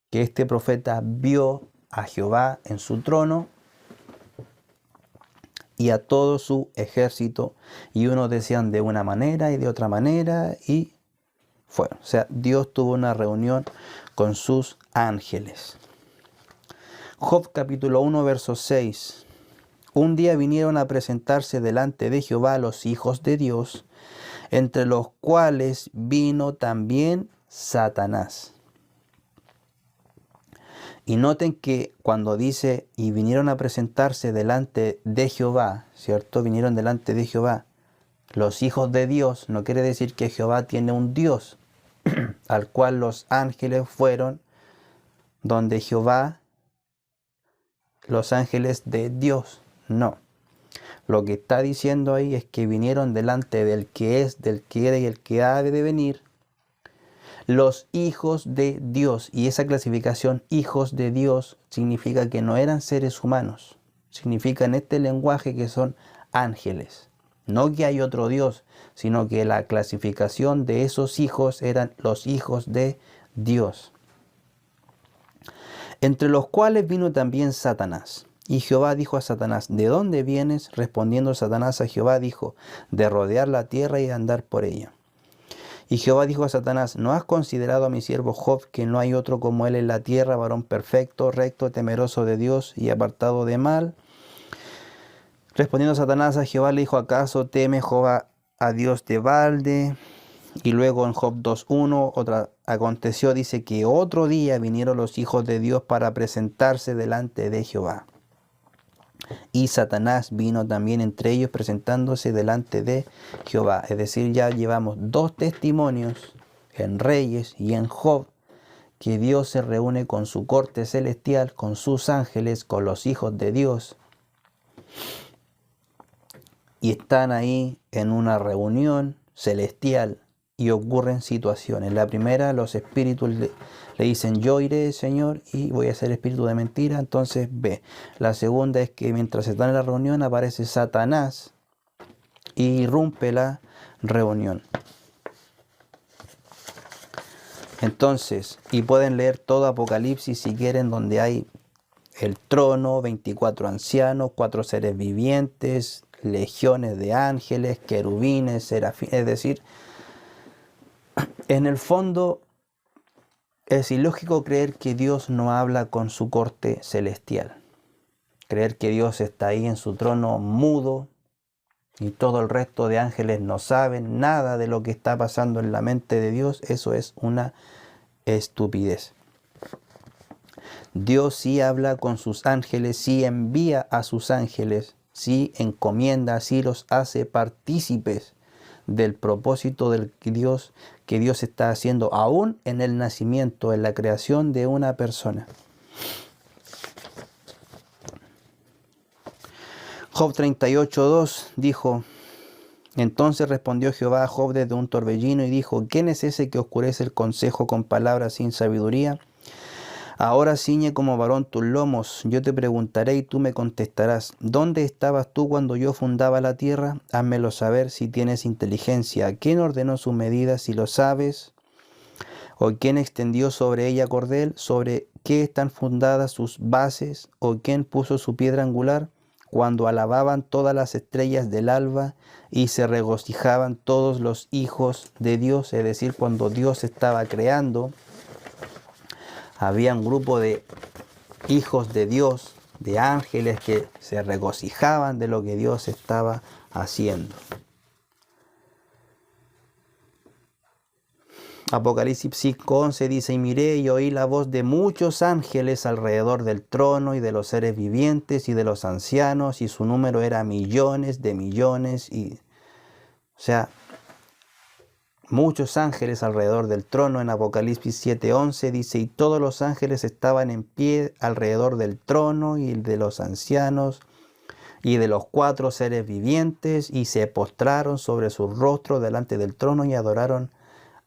que este profeta vio a Jehová en su trono y a todo su ejército, y unos decían de una manera y de otra manera, y fueron. O sea, Dios tuvo una reunión con sus ángeles. Job capítulo 1, verso 6. Un día vinieron a presentarse delante de Jehová los hijos de Dios, entre los cuales vino también Satanás. Y noten que cuando dice, y vinieron a presentarse delante de Jehová, ¿cierto? Vinieron delante de Jehová. Los hijos de Dios, no quiere decir que Jehová tiene un Dios, al cual los ángeles fueron, donde Jehová, los ángeles de Dios, no. Lo que está diciendo ahí es que vinieron delante del que es, del que era y el que ha de venir, los hijos de Dios. Y esa clasificación, hijos de Dios, significa que no eran seres humanos. Significa en este lenguaje que son ángeles. No que hay otro Dios, sino que la clasificación de esos hijos eran los hijos de Dios. entre los cuales vino también Satanás. Y Jehová dijo a Satanás, ¿de dónde vienes? Respondiendo Satanás a Jehová dijo, de rodear la tierra y de andar por ella. Y Jehová dijo a Satanás, ¿no has considerado a mi siervo Job, que no hay otro como él en la tierra, varón perfecto, recto, temeroso de Dios y apartado de mal? Respondiendo Satanás a Jehová le dijo, ¿acaso teme Jehová a Dios de balde? Y luego en Job 2:1, aconteció, dice, que otro día vinieron los hijos de Dios para presentarse delante de Jehová. Y Satanás vino también entre ellos presentándose delante de Jehová. Es decir, ya llevamos 2 testimonios en Reyes y en Job, que Dios se reúne con su corte celestial, con sus ángeles, con los hijos de Dios. Y están ahí en una reunión celestial y ocurren situaciones. La primera, los espíritus le dicen, yo iré, Señor, y voy a ser espíritu de mentira, entonces ve. La segunda es que mientras están en la reunión aparece Satanás y irrumpe la reunión. Entonces, y pueden leer todo Apocalipsis si quieren, donde hay el trono, 24 ancianos, 4 seres vivientes, legiones de ángeles, querubines, serafines, es decir, en el fondo es ilógico creer que Dios no habla con su corte celestial. Creer que Dios está ahí en su trono mudo y todo el resto de ángeles no saben nada de lo que está pasando en la mente de Dios, eso es una estupidez. Dios sí habla con sus ángeles, sí envía a sus ángeles, sí encomienda, sí los hace partícipes del propósito que Dios está haciendo aún en el nacimiento, en la creación de una persona. Job 38:2 dijo, entonces respondió Jehová a Job desde un torbellino y dijo, ¿quién es ese que oscurece el consejo con palabras sin sabiduría? Ahora ciñe como varón tus lomos, yo te preguntaré y tú me contestarás. ¿Dónde estabas tú cuando yo fundaba la tierra? Házmelo saber si tienes inteligencia. ¿Quién ordenó sus medidas si lo sabes? ¿O quién extendió sobre ella cordel? ¿Sobre qué están fundadas sus bases? ¿O quién puso su piedra angular? Cuando alababan todas las estrellas del alba y se regocijaban todos los hijos de Dios, es decir, cuando Dios estaba creando, había un grupo de hijos de Dios, de ángeles que se regocijaban de lo que Dios estaba haciendo. Apocalipsis 5:11 dice, y miré y oí la voz de muchos ángeles alrededor del trono y de los seres vivientes y de los ancianos, y su número era millones de millones, muchos ángeles alrededor del trono. En Apocalipsis 7:11 dice, y todos los ángeles estaban en pie alrededor del trono y de los ancianos y de los 4 seres vivientes, y se postraron sobre sus rostros delante del trono y adoraron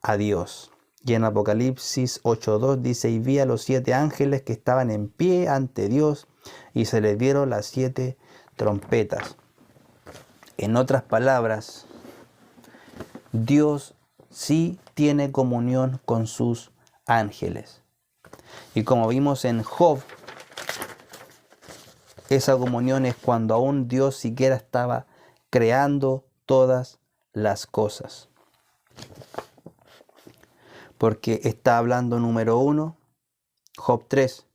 a Dios. Y en Apocalipsis 8:2 dice, y vi a los 7 ángeles que estaban en pie ante Dios, y se les dieron las 7 trompetas. En otras palabras, Dios sí tiene comunión con sus ángeles. Y como vimos en Job, esa comunión es cuando aún Dios siquiera estaba creando todas las cosas. Porque está hablando número 1, Job 3.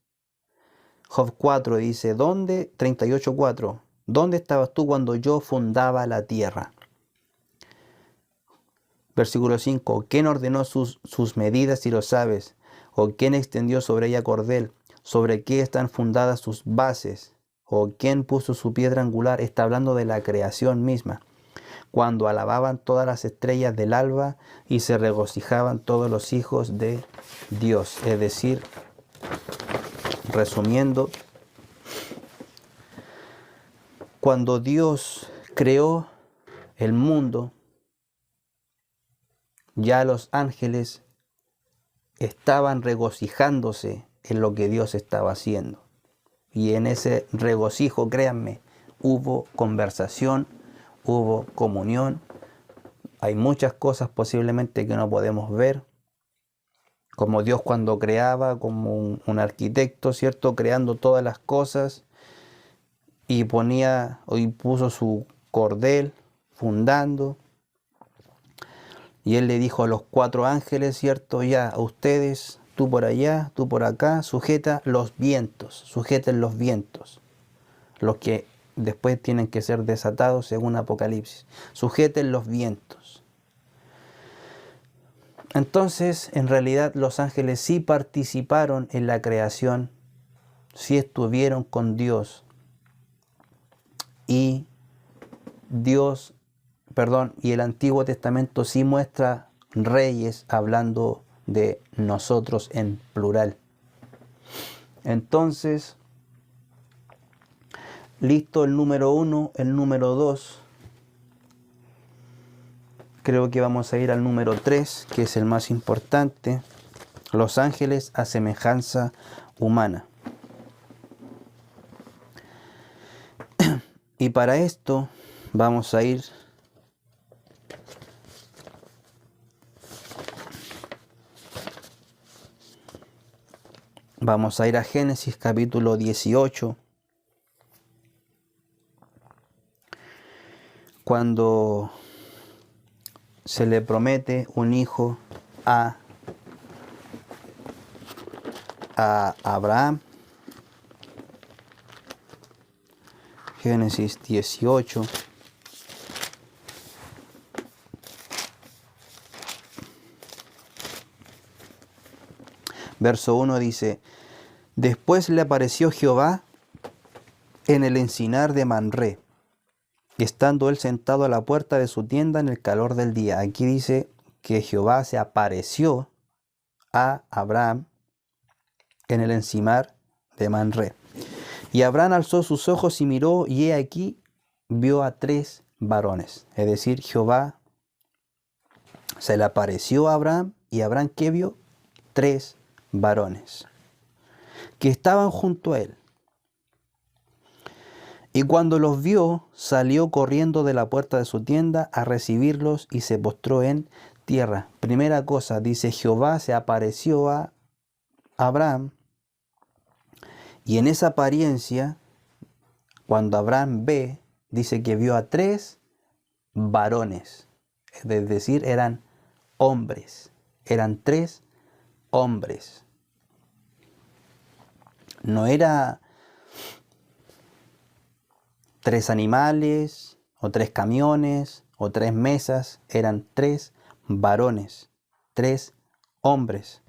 Job 4 dice, 38:4, ¿dónde estabas tú cuando yo fundaba la tierra? Versículo 5, ¿quién ordenó sus medidas si lo sabes? ¿O quién extendió sobre ella cordel? ¿Sobre qué están fundadas sus bases? ¿O quién puso su piedra angular? Está hablando de la creación misma. Cuando alababan todas las estrellas del alba y se regocijaban todos los hijos de Dios. Es decir, resumiendo, cuando Dios creó el mundo, ya los ángeles estaban regocijándose en lo que Dios estaba haciendo. Y en ese regocijo, créanme, hubo conversación, hubo comunión. Hay muchas cosas posiblemente que no podemos ver, como Dios cuando creaba, como un arquitecto, ¿cierto? Creando todas las cosas y puso su cordel fundando. Y él le dijo a los 4 ángeles, ¿cierto? Ya, a ustedes, tú por allá, tú por acá, sujeten los vientos, los que después tienen que ser desatados según Apocalipsis. Sujeten los vientos. Entonces, en realidad, los ángeles sí participaron en la creación, sí estuvieron con Dios. Y y el Antiguo Testamento sí muestra reyes hablando de nosotros en plural. Entonces, listo el número 1, el número 2. Creo que vamos a ir al número 3, que es el más importante. Los ángeles a semejanza humana. Y para esto vamos a ir a Génesis capítulo 18, cuando se le promete un hijo a Abraham. Génesis 18. Verso 1 dice: Después le apareció Jehová en el encinar de Manré, estando él sentado a la puerta de su tienda en el calor del día. Aquí dice que Jehová se apareció a Abraham en el encinar de Manré. Y Abraham alzó sus ojos y miró, y he aquí vio a 3 varones. Es decir, Jehová se le apareció a Abraham, y Abraham, ¿qué vio? 3 varones que estaban junto a él. Y cuando los vio, salió corriendo de la puerta de su tienda a recibirlos y se postró en tierra. Primera cosa, dice, Jehová se apareció a Abraham, y en esa apariencia, cuando Abraham ve, dice que vio a 3 varones, es decir, eran hombres, eran 3 hombres. No era 3 animales, o 3 camiones, o 3 mesas, eran 3 varones, 3 hombres.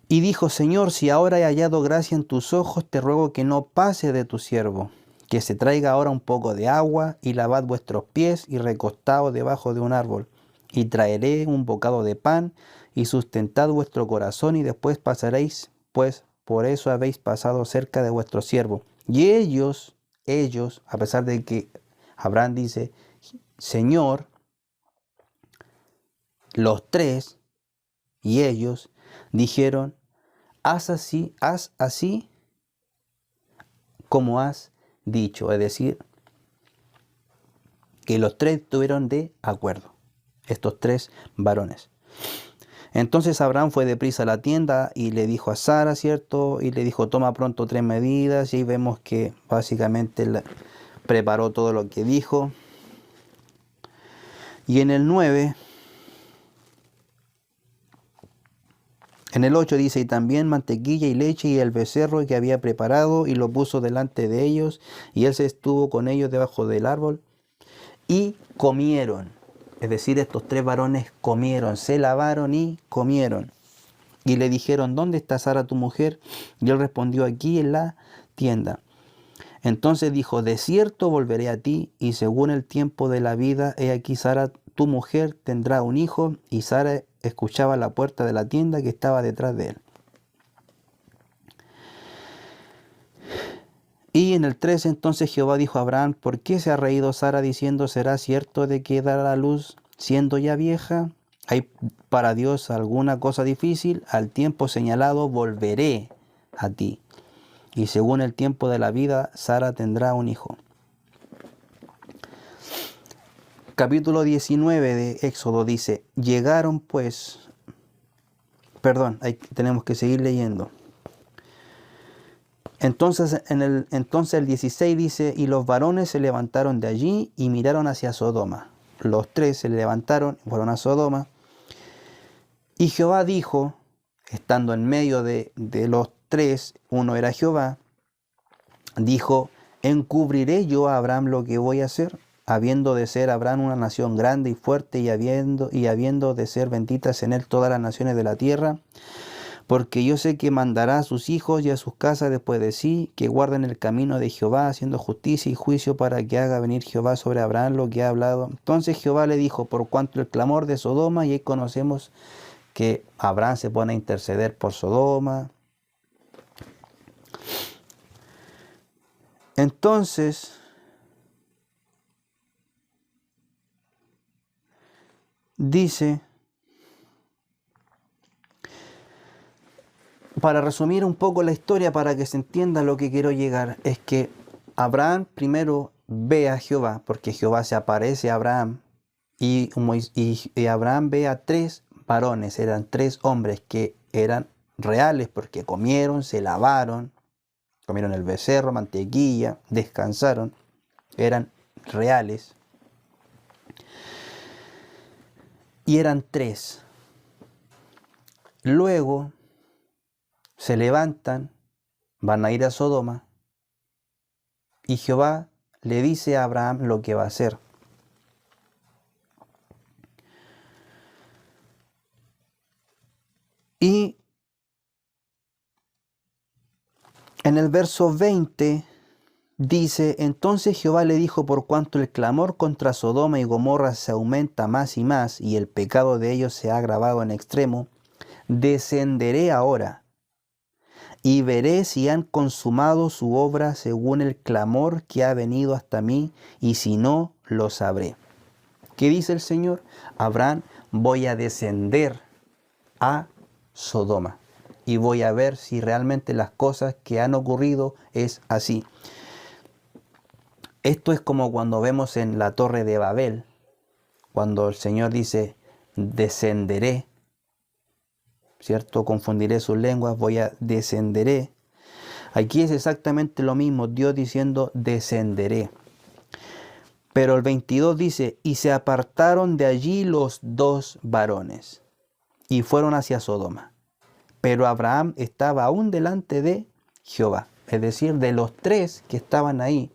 Y dijo: Señor, si ahora he hallado gracia en tus ojos, te ruego que no pase de tu siervo, que se traiga ahora un poco de agua, y lavad vuestros pies, y recostaos debajo de un árbol, y traeré un bocado de pan, y sustentad vuestro corazón, y después pasaréis, pues por eso habéis pasado cerca de vuestro siervo. Y ellos, a pesar de que Abraham dice, Señor, los 3, y ellos dijeron: haz así como has dicho. Es decir, que los 3 estuvieron de acuerdo, estos 3 varones. Entonces Abraham fue deprisa a la tienda y le dijo a Sara, ¿cierto? Y le dijo: toma pronto 3 medidas. Y ahí vemos que básicamente preparó todo lo que dijo. Y en el 9... En el 8 dice: y también mantequilla y leche y el becerro que había preparado, y lo puso delante de ellos, y él se estuvo con ellos debajo del árbol, y comieron. Es decir, estos 3 varones comieron, se lavaron y comieron. Y le dijeron: ¿dónde está Sara tu mujer? Y él respondió: aquí en la tienda. Entonces dijo: de cierto volveré a ti, y según el tiempo de la vida, he aquí Sara tu mujer tendrá un hijo. Y Sara escuchaba la puerta de la tienda que estaba detrás de él. Y en el 13, entonces Jehová dijo a Abraham: ¿por qué se ha reído Sara diciendo: será cierto de que dará a luz siendo ya vieja? ¿Hay para Dios alguna cosa difícil? Al tiempo señalado volveré a ti, y según el tiempo de la vida, Sara tendrá un hijo. Capítulo 19 de Éxodo dice: llegaron pues Perdón, tenemos que seguir leyendo. Entonces el 16 dice, y los varones se levantaron de allí y miraron hacia Sodoma. Los tres se levantaron y fueron a Sodoma. Y Jehová dijo, estando en medio de los tres, uno era Jehová, dijo, ¿encubriré yo a Abraham lo que voy a hacer? Habiendo de ser Abraham una nación grande y fuerte, y habiendo de ser benditas en él todas las naciones de la tierra. Porque yo sé que mandará a sus hijos y a sus casas después de sí, que guarden el camino de Jehová, haciendo justicia y juicio, para que haga venir Jehová sobre Abraham lo que ha hablado. Entonces Jehová le dijo, por cuanto el clamor de Sodoma, y ahí conocemos que Abraham se pone a interceder por Sodoma. Entonces, dice, para resumir un poco la historia, para que se entienda lo que quiero llegar, es que Abraham primero ve a Jehová, porque Jehová se aparece a Abraham, y Abraham ve a tres varones, eran tres hombres que eran reales, porque comieron, se lavaron, comieron el becerro, mantequilla, descansaron, eran reales, y eran tres. Luego se levantan, van a ir a Sodoma, y Jehová le dice a Abraham lo que va a hacer. Y en el verso 20 dice, entonces Jehová le dijo, por cuanto el clamor contra Sodoma y Gomorra se aumenta más y más, y el pecado de ellos se ha agravado en extremo, descenderé ahora, y veré si han consumado su obra según el clamor que ha venido hasta mí, y si no, lo sabré. ¿Qué dice el Señor? Abraham, voy a descender a Sodoma y voy a ver si realmente las cosas que han ocurrido es así. Esto es como cuando vemos en la Torre de Babel, cuando el Señor dice, descenderé, ¿cierto? Confundiré sus lenguas, descenderé. Aquí es exactamente lo mismo, Dios diciendo, descenderé. Pero el 22 dice, y se apartaron de allí los dos varones, y fueron hacia Sodoma. Pero Abraham estaba aún delante de Jehová. Es decir, de los tres que estaban ahí,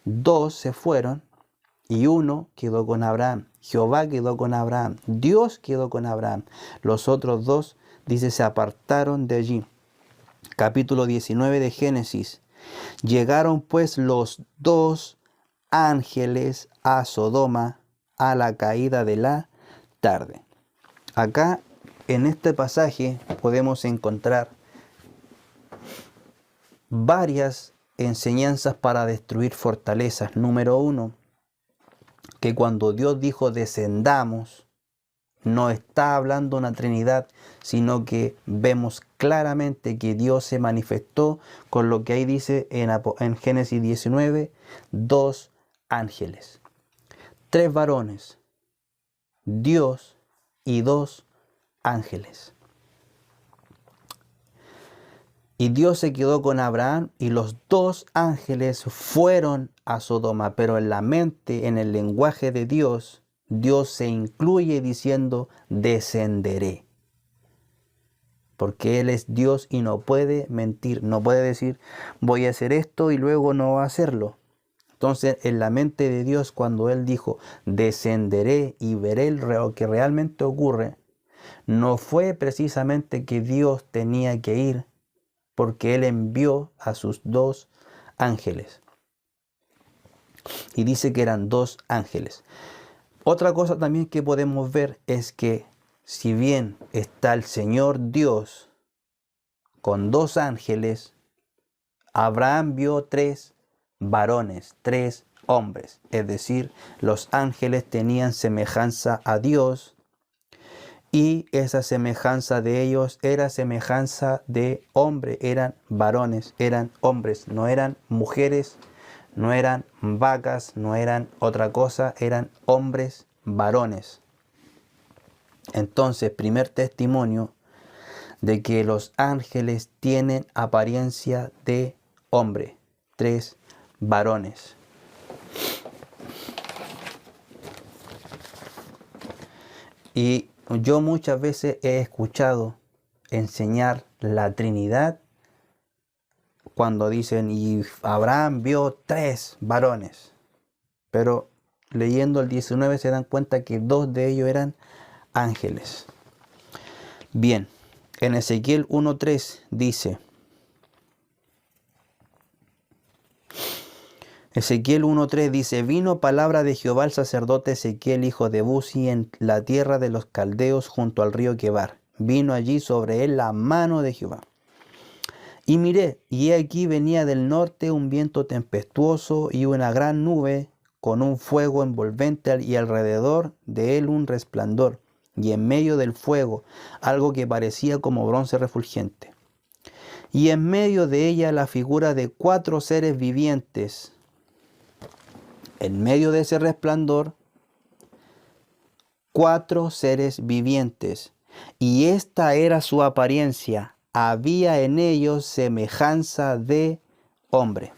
dos se fueron y uno quedó con Abraham. Jehová quedó con Abraham. Dios quedó con Abraham. Los otros dos, dice, se apartaron de allí. Capítulo 19 de Génesis. Llegaron pues los dos ángeles a Sodoma a la caída de la tarde. Acá en este pasaje podemos encontrar varias enseñanzas para destruir fortalezas. Número 1, que cuando Dios dijo descendamos, no está hablando una Trinidad, sino que vemos claramente que Dios se manifestó con lo que ahí dice en Génesis 19, dos ángeles, tres varones, Dios y dos ángeles. Y Dios se quedó con Abraham y los dos ángeles fueron a Sodoma, pero en la mente, en el lenguaje de Dios, Dios se incluye diciendo descenderé. Porque Él es Dios y no puede mentir, no puede decir voy a hacer esto y luego no va a hacerlo. Entonces en la mente de Dios, cuando Él dijo descenderé y veré lo que realmente ocurre, no fue precisamente que Dios tenía que ir, porque Él envió a sus dos ángeles. Y dice que eran dos ángeles. Otra cosa también que podemos ver es que si bien está el Señor Dios con dos ángeles, Abraham vio tres varones, tres hombres. Es decir, los ángeles tenían semejanza a Dios, y esa semejanza de ellos era semejanza de hombre, eran varones, eran hombres, no eran mujeres, no eran vacas, no eran otra cosa, eran hombres, varones. Entonces, primer testimonio de que los ángeles tienen apariencia de hombre. 3 varones. Y yo muchas veces he escuchado enseñar la Trinidad cuando dicen, y Abraham vio 3 varones. Pero leyendo el 19 se dan cuenta que 2 de ellos eran ángeles. Bien, en Ezequiel 1:3 dice, Ezequiel 1:3 dice, vino palabra de Jehová al sacerdote Ezequiel, hijo de Buzi, en la tierra de los caldeos junto al río Quebar. Vino allí sobre él la mano de Jehová. Y miré, y he aquí venía del norte un viento tempestuoso y una gran nube con un fuego envolvente y alrededor de él un resplandor, y en medio del fuego algo que parecía como bronce refulgente. Y en medio de ella la figura de 4 seres vivientes. En medio de ese resplandor, 4 seres vivientes. Y esta era su apariencia. Había en ellos semejanza de hombre.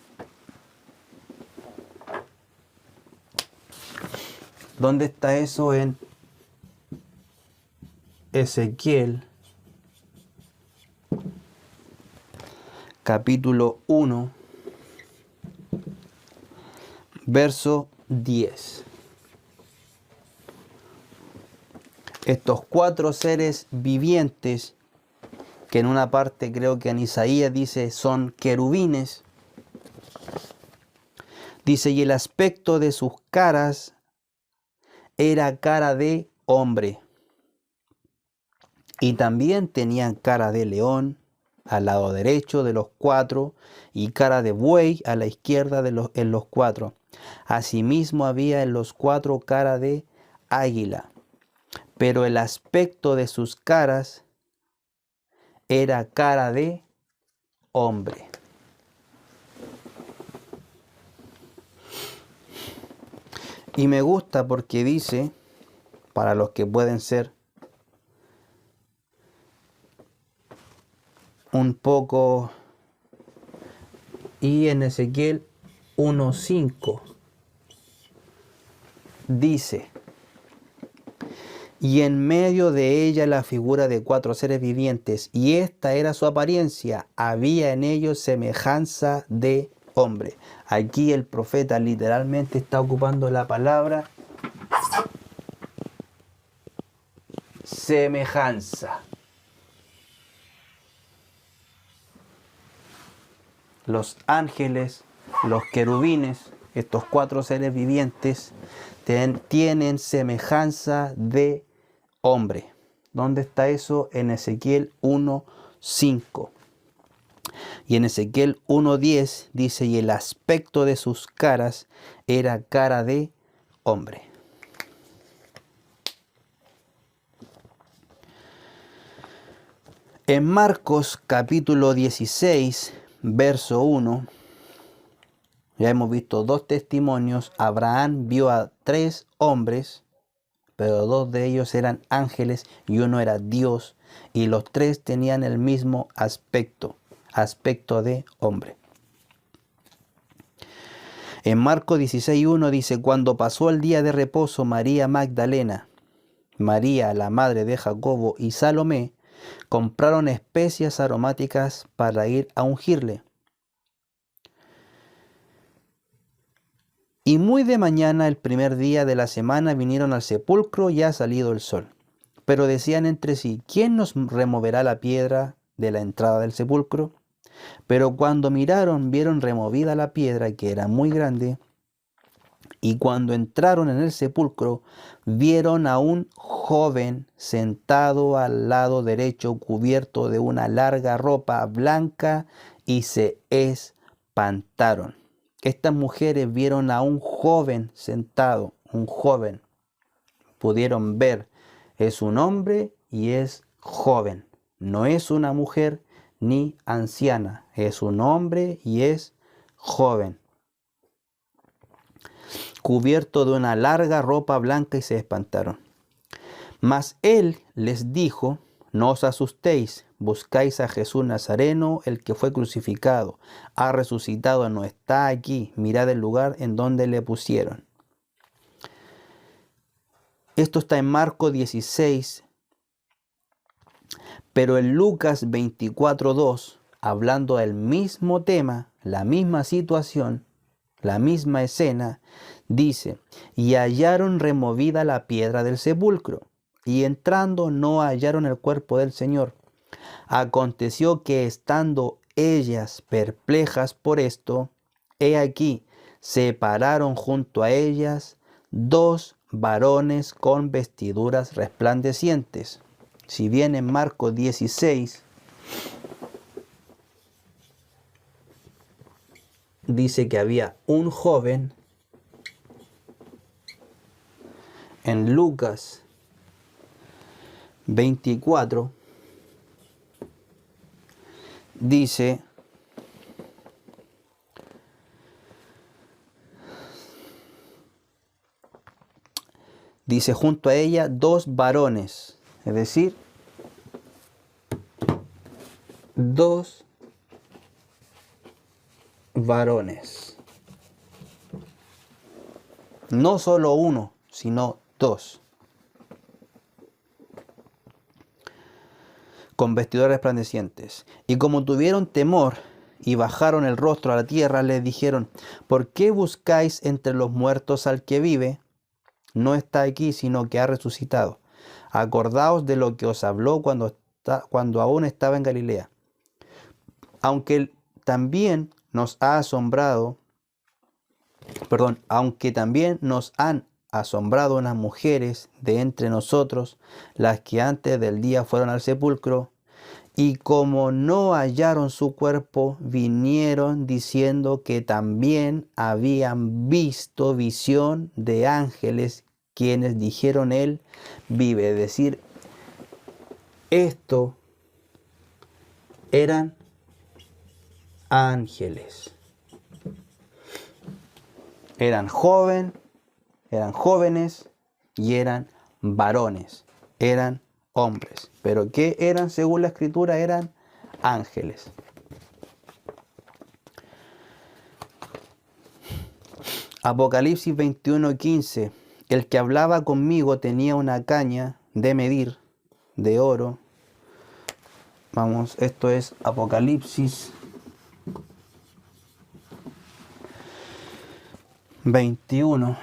¿Dónde está eso en Ezequiel? Capítulo 1, verso 10. Estos 4 seres vivientes, que en una parte creo que en Isaías dice son querubines, dice, y el aspecto de sus caras era cara de hombre. Y también tenían cara de león al lado derecho de los 4 y cara de buey a la izquierda en los 4. Asimismo había en los 4 cara de águila. Pero el aspecto de sus caras era cara de hombre. Y me gusta porque dice, para los que pueden ser un poco, y en Ezequiel 1:5 dice, y en medio de ella la figura de 4 seres vivientes, y esta era su apariencia, había en ellos semejanza de hombre. Aquí el profeta literalmente está ocupando la palabra semejanza. Los ángeles, los querubines, estos 4 seres vivientes, tienen semejanza de hombre. ¿Dónde está eso? En Ezequiel 1:5. Y en Ezequiel 1:10 dice, y el aspecto de sus caras era cara de hombre. En Marcos capítulo 16, verso 1, ya hemos visto 2 testimonios. Abraham vio a 3 hombres, pero 2 de ellos eran ángeles y uno era Dios, y los 3 tenían el mismo aspecto de hombre. En Marcos 16:1 dice, cuando pasó el día de reposo, María Magdalena, María la madre de Jacobo y Salomé compraron especias aromáticas para ir a ungirle. Y muy de mañana, el primer día de la semana, vinieron al sepulcro ya ha salido el sol. Pero decían entre sí, ¿quién nos removerá la piedra de la entrada del sepulcro? Pero cuando miraron, vieron removida la piedra, que era muy grande. Y cuando entraron en el sepulcro, vieron a un joven sentado al lado derecho, cubierto de una larga ropa blanca, y se espantaron. Estas mujeres vieron a un joven sentado, un joven. Pudieron ver, es un hombre y es joven. No es una mujer ni anciana, es un hombre y es joven, cubierto de una larga ropa blanca, y se espantaron. Mas él les dijo, No os asustéis, buscáis a Jesús Nazareno, el que fue crucificado. Ha resucitado, no está aquí. Mirad el lugar en donde le pusieron. Esto está en Marcos 16, pero en Lucas 24:2, hablando del mismo tema, la misma situación, la misma escena, dice: y hallaron removida la piedra del sepulcro, y entrando no hallaron el cuerpo del Señor. Aconteció que estando ellas perplejas por esto, he aquí, se pararon junto a ellas dos varones con vestiduras resplandecientes. Si bien en Marcos 16 dice que había un joven, en Lucas 24 dice: junto a ella dos varones, es decir, dos varones. No solo uno, sino dos. Con vestiduras resplandecientes. Y como tuvieron temor y bajaron el rostro a la tierra, les dijeron: ¿por qué buscáis entre los muertos al que vive? No está aquí, sino que ha resucitado. Acordaos de lo que os habló cuando aún estaba en Galilea. Aunque también nos han asombrado unas mujeres de entre nosotros, las que antes del día fueron al sepulcro, y como no hallaron su cuerpo, vinieron diciendo que también habían visto visión de ángeles, quienes dijeron: él vive. Es decir, esto eran ángeles. Eran jóvenes y eran varones. Eran hombres. ¿Pero qué eran según la Escritura? Eran ángeles. Apocalipsis 21:15. El que hablaba conmigo tenía una caña de medir de oro. Vamos, esto es Apocalipsis 21,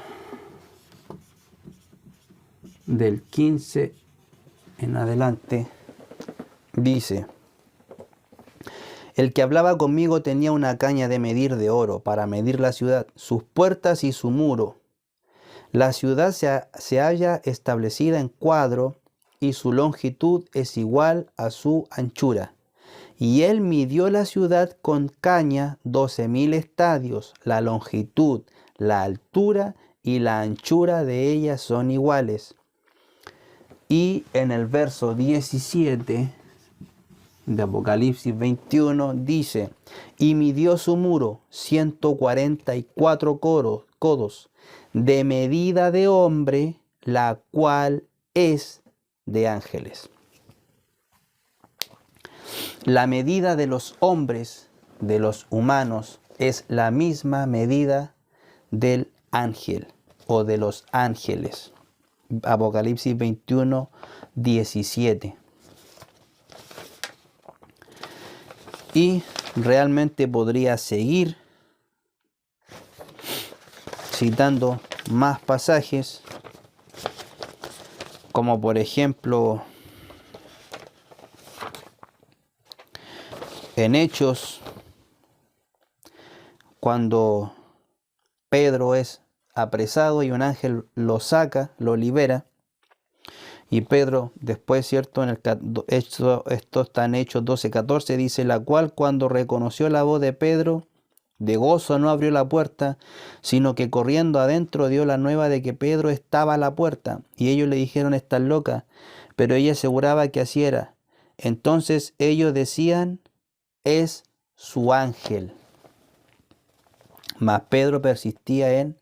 del 15 en adelante, dice: el que hablaba conmigo tenía una caña de medir de oro para medir la ciudad, sus puertas y su muro. La ciudad se halla establecida en cuadro y su longitud es igual a su anchura. Y él midió la ciudad con caña 12,000 estadios. La longitud, la altura y la anchura de ella son iguales. Y en el verso 17 de Apocalipsis 21 dice: y midió su muro 144 codos, de medida de hombre, la cual es de ángeles. La medida de los hombres, de los humanos, es la misma medida del ángel o de los ángeles. Apocalipsis 21, 17. Y realmente podría seguir citando más pasajes, como por ejemplo en Hechos, cuando Pedro es apresado y un ángel lo saca, lo libera. Y Pedro después, ¿cierto? Esto está en Hechos 12:14, dice: la cual cuando reconoció la voz de Pedro, de gozo no abrió la puerta, sino que corriendo adentro dio la nueva de que Pedro estaba a la puerta. Y ellos le dijeron: estás loca. Pero ella aseguraba que así era. Entonces ellos decían: es su ángel. Mas Pedro persistía en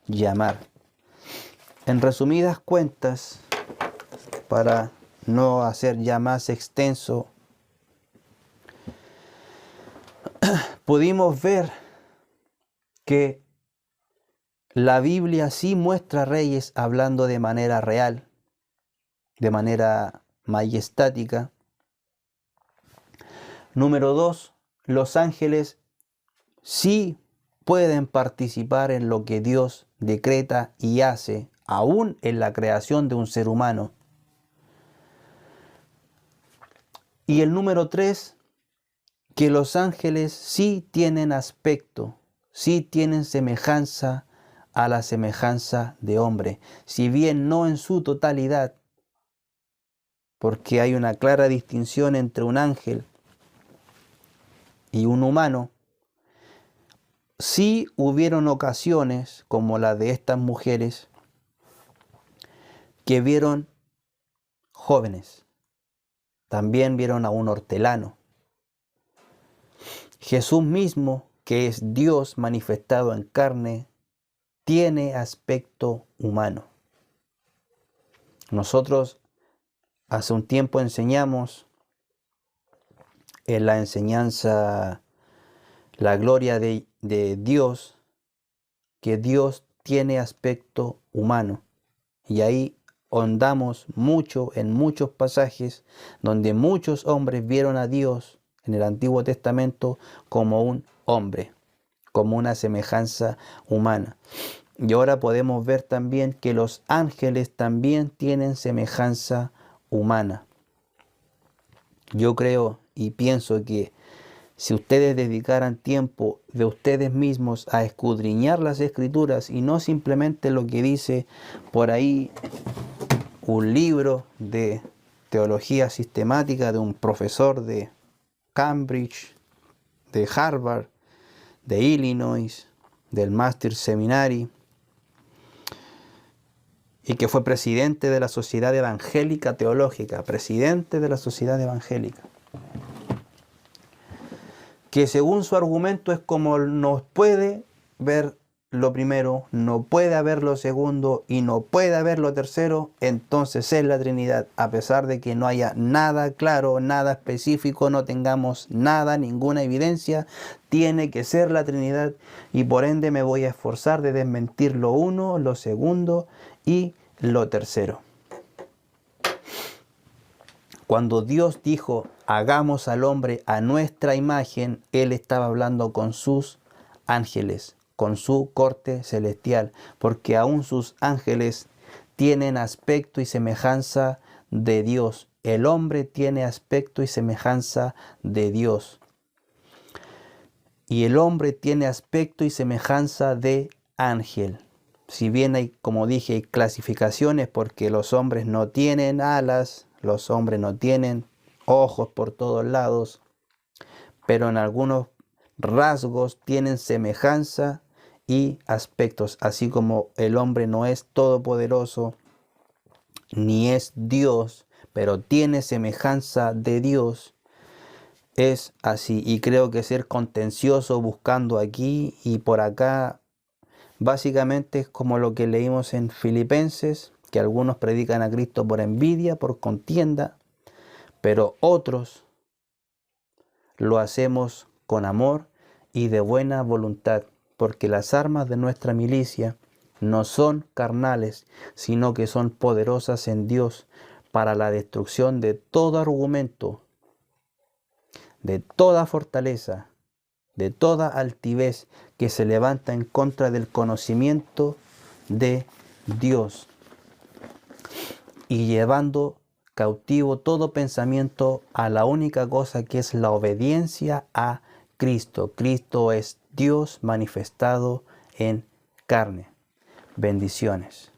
llamar. En resumidas cuentas, para no hacer ya más extenso, pudimos ver que la Biblia sí muestra reyes hablando de manera real, de manera majestática. Número 2, los ángeles sí pueden participar en lo que Dios decreta y hace, aún en la creación de un ser humano. Y el número 3, que los ángeles sí tienen aspecto, sí tienen semejanza a la semejanza de hombre, si bien no en su totalidad, porque hay una clara distinción entre un ángel y un humano. Sí hubieron ocasiones, como la de estas mujeres, que vieron jóvenes, también vieron a un hortelano. Jesús mismo, que es Dios manifestado en carne, tiene aspecto humano. Nosotros hace un tiempo enseñamos en la enseñanza la gloria de Dios, que Dios tiene aspecto humano. Y ahí ahondamos mucho en muchos pasajes donde muchos hombres vieron a Dios en el Antiguo Testamento como un hombre, como una semejanza humana. Y ahora podemos ver también que los ángeles también tienen semejanza humana. Yo creo y pienso que si ustedes dedicaran tiempo de ustedes mismos a escudriñar las Escrituras y no simplemente lo que dice por ahí un libro de teología sistemática de un profesor de Cambridge, de Harvard, de Illinois, del Master Seminary, y que fue presidente de la Sociedad Evangélica Teológica, presidente de la Sociedad Evangélica, que según su argumento es como no puede ver lo primero, no puede haber lo segundo y no puede haber lo tercero, entonces es la Trinidad, a pesar de que no haya nada claro, nada específico, no tengamos nada, ninguna evidencia, tiene que ser la Trinidad y por ende me voy a esforzar de desmentir lo uno, lo segundo y lo tercero. Cuando Dios dijo, hagamos al hombre a nuestra imagen, Él estaba hablando con sus ángeles, con su corte celestial, porque aún sus ángeles tienen aspecto y semejanza de Dios. El hombre tiene aspecto y semejanza de Dios. Y el hombre tiene aspecto y semejanza de ángel. Si bien hay, como dije, clasificaciones, porque los hombres no tienen alas, los hombres no tienen ojos por todos lados, pero en algunos rasgos tienen semejanza y aspectos, así como el hombre no es todopoderoso ni es Dios, pero tiene semejanza de Dios. Es así, y creo que ser contencioso buscando aquí y por acá, básicamente es como lo que leímos en Filipenses, que algunos predican a Cristo por envidia, por contienda, pero otros lo hacemos con amor y de buena voluntad, porque las armas de nuestra milicia no son carnales, sino que son poderosas en Dios para la destrucción de todo argumento, de toda fortaleza, de toda altivez que se levanta en contra del conocimiento de Dios, y llevando cautivo todo pensamiento a la única cosa que es la obediencia a Cristo. Cristo es Dios manifestado en carne. Bendiciones.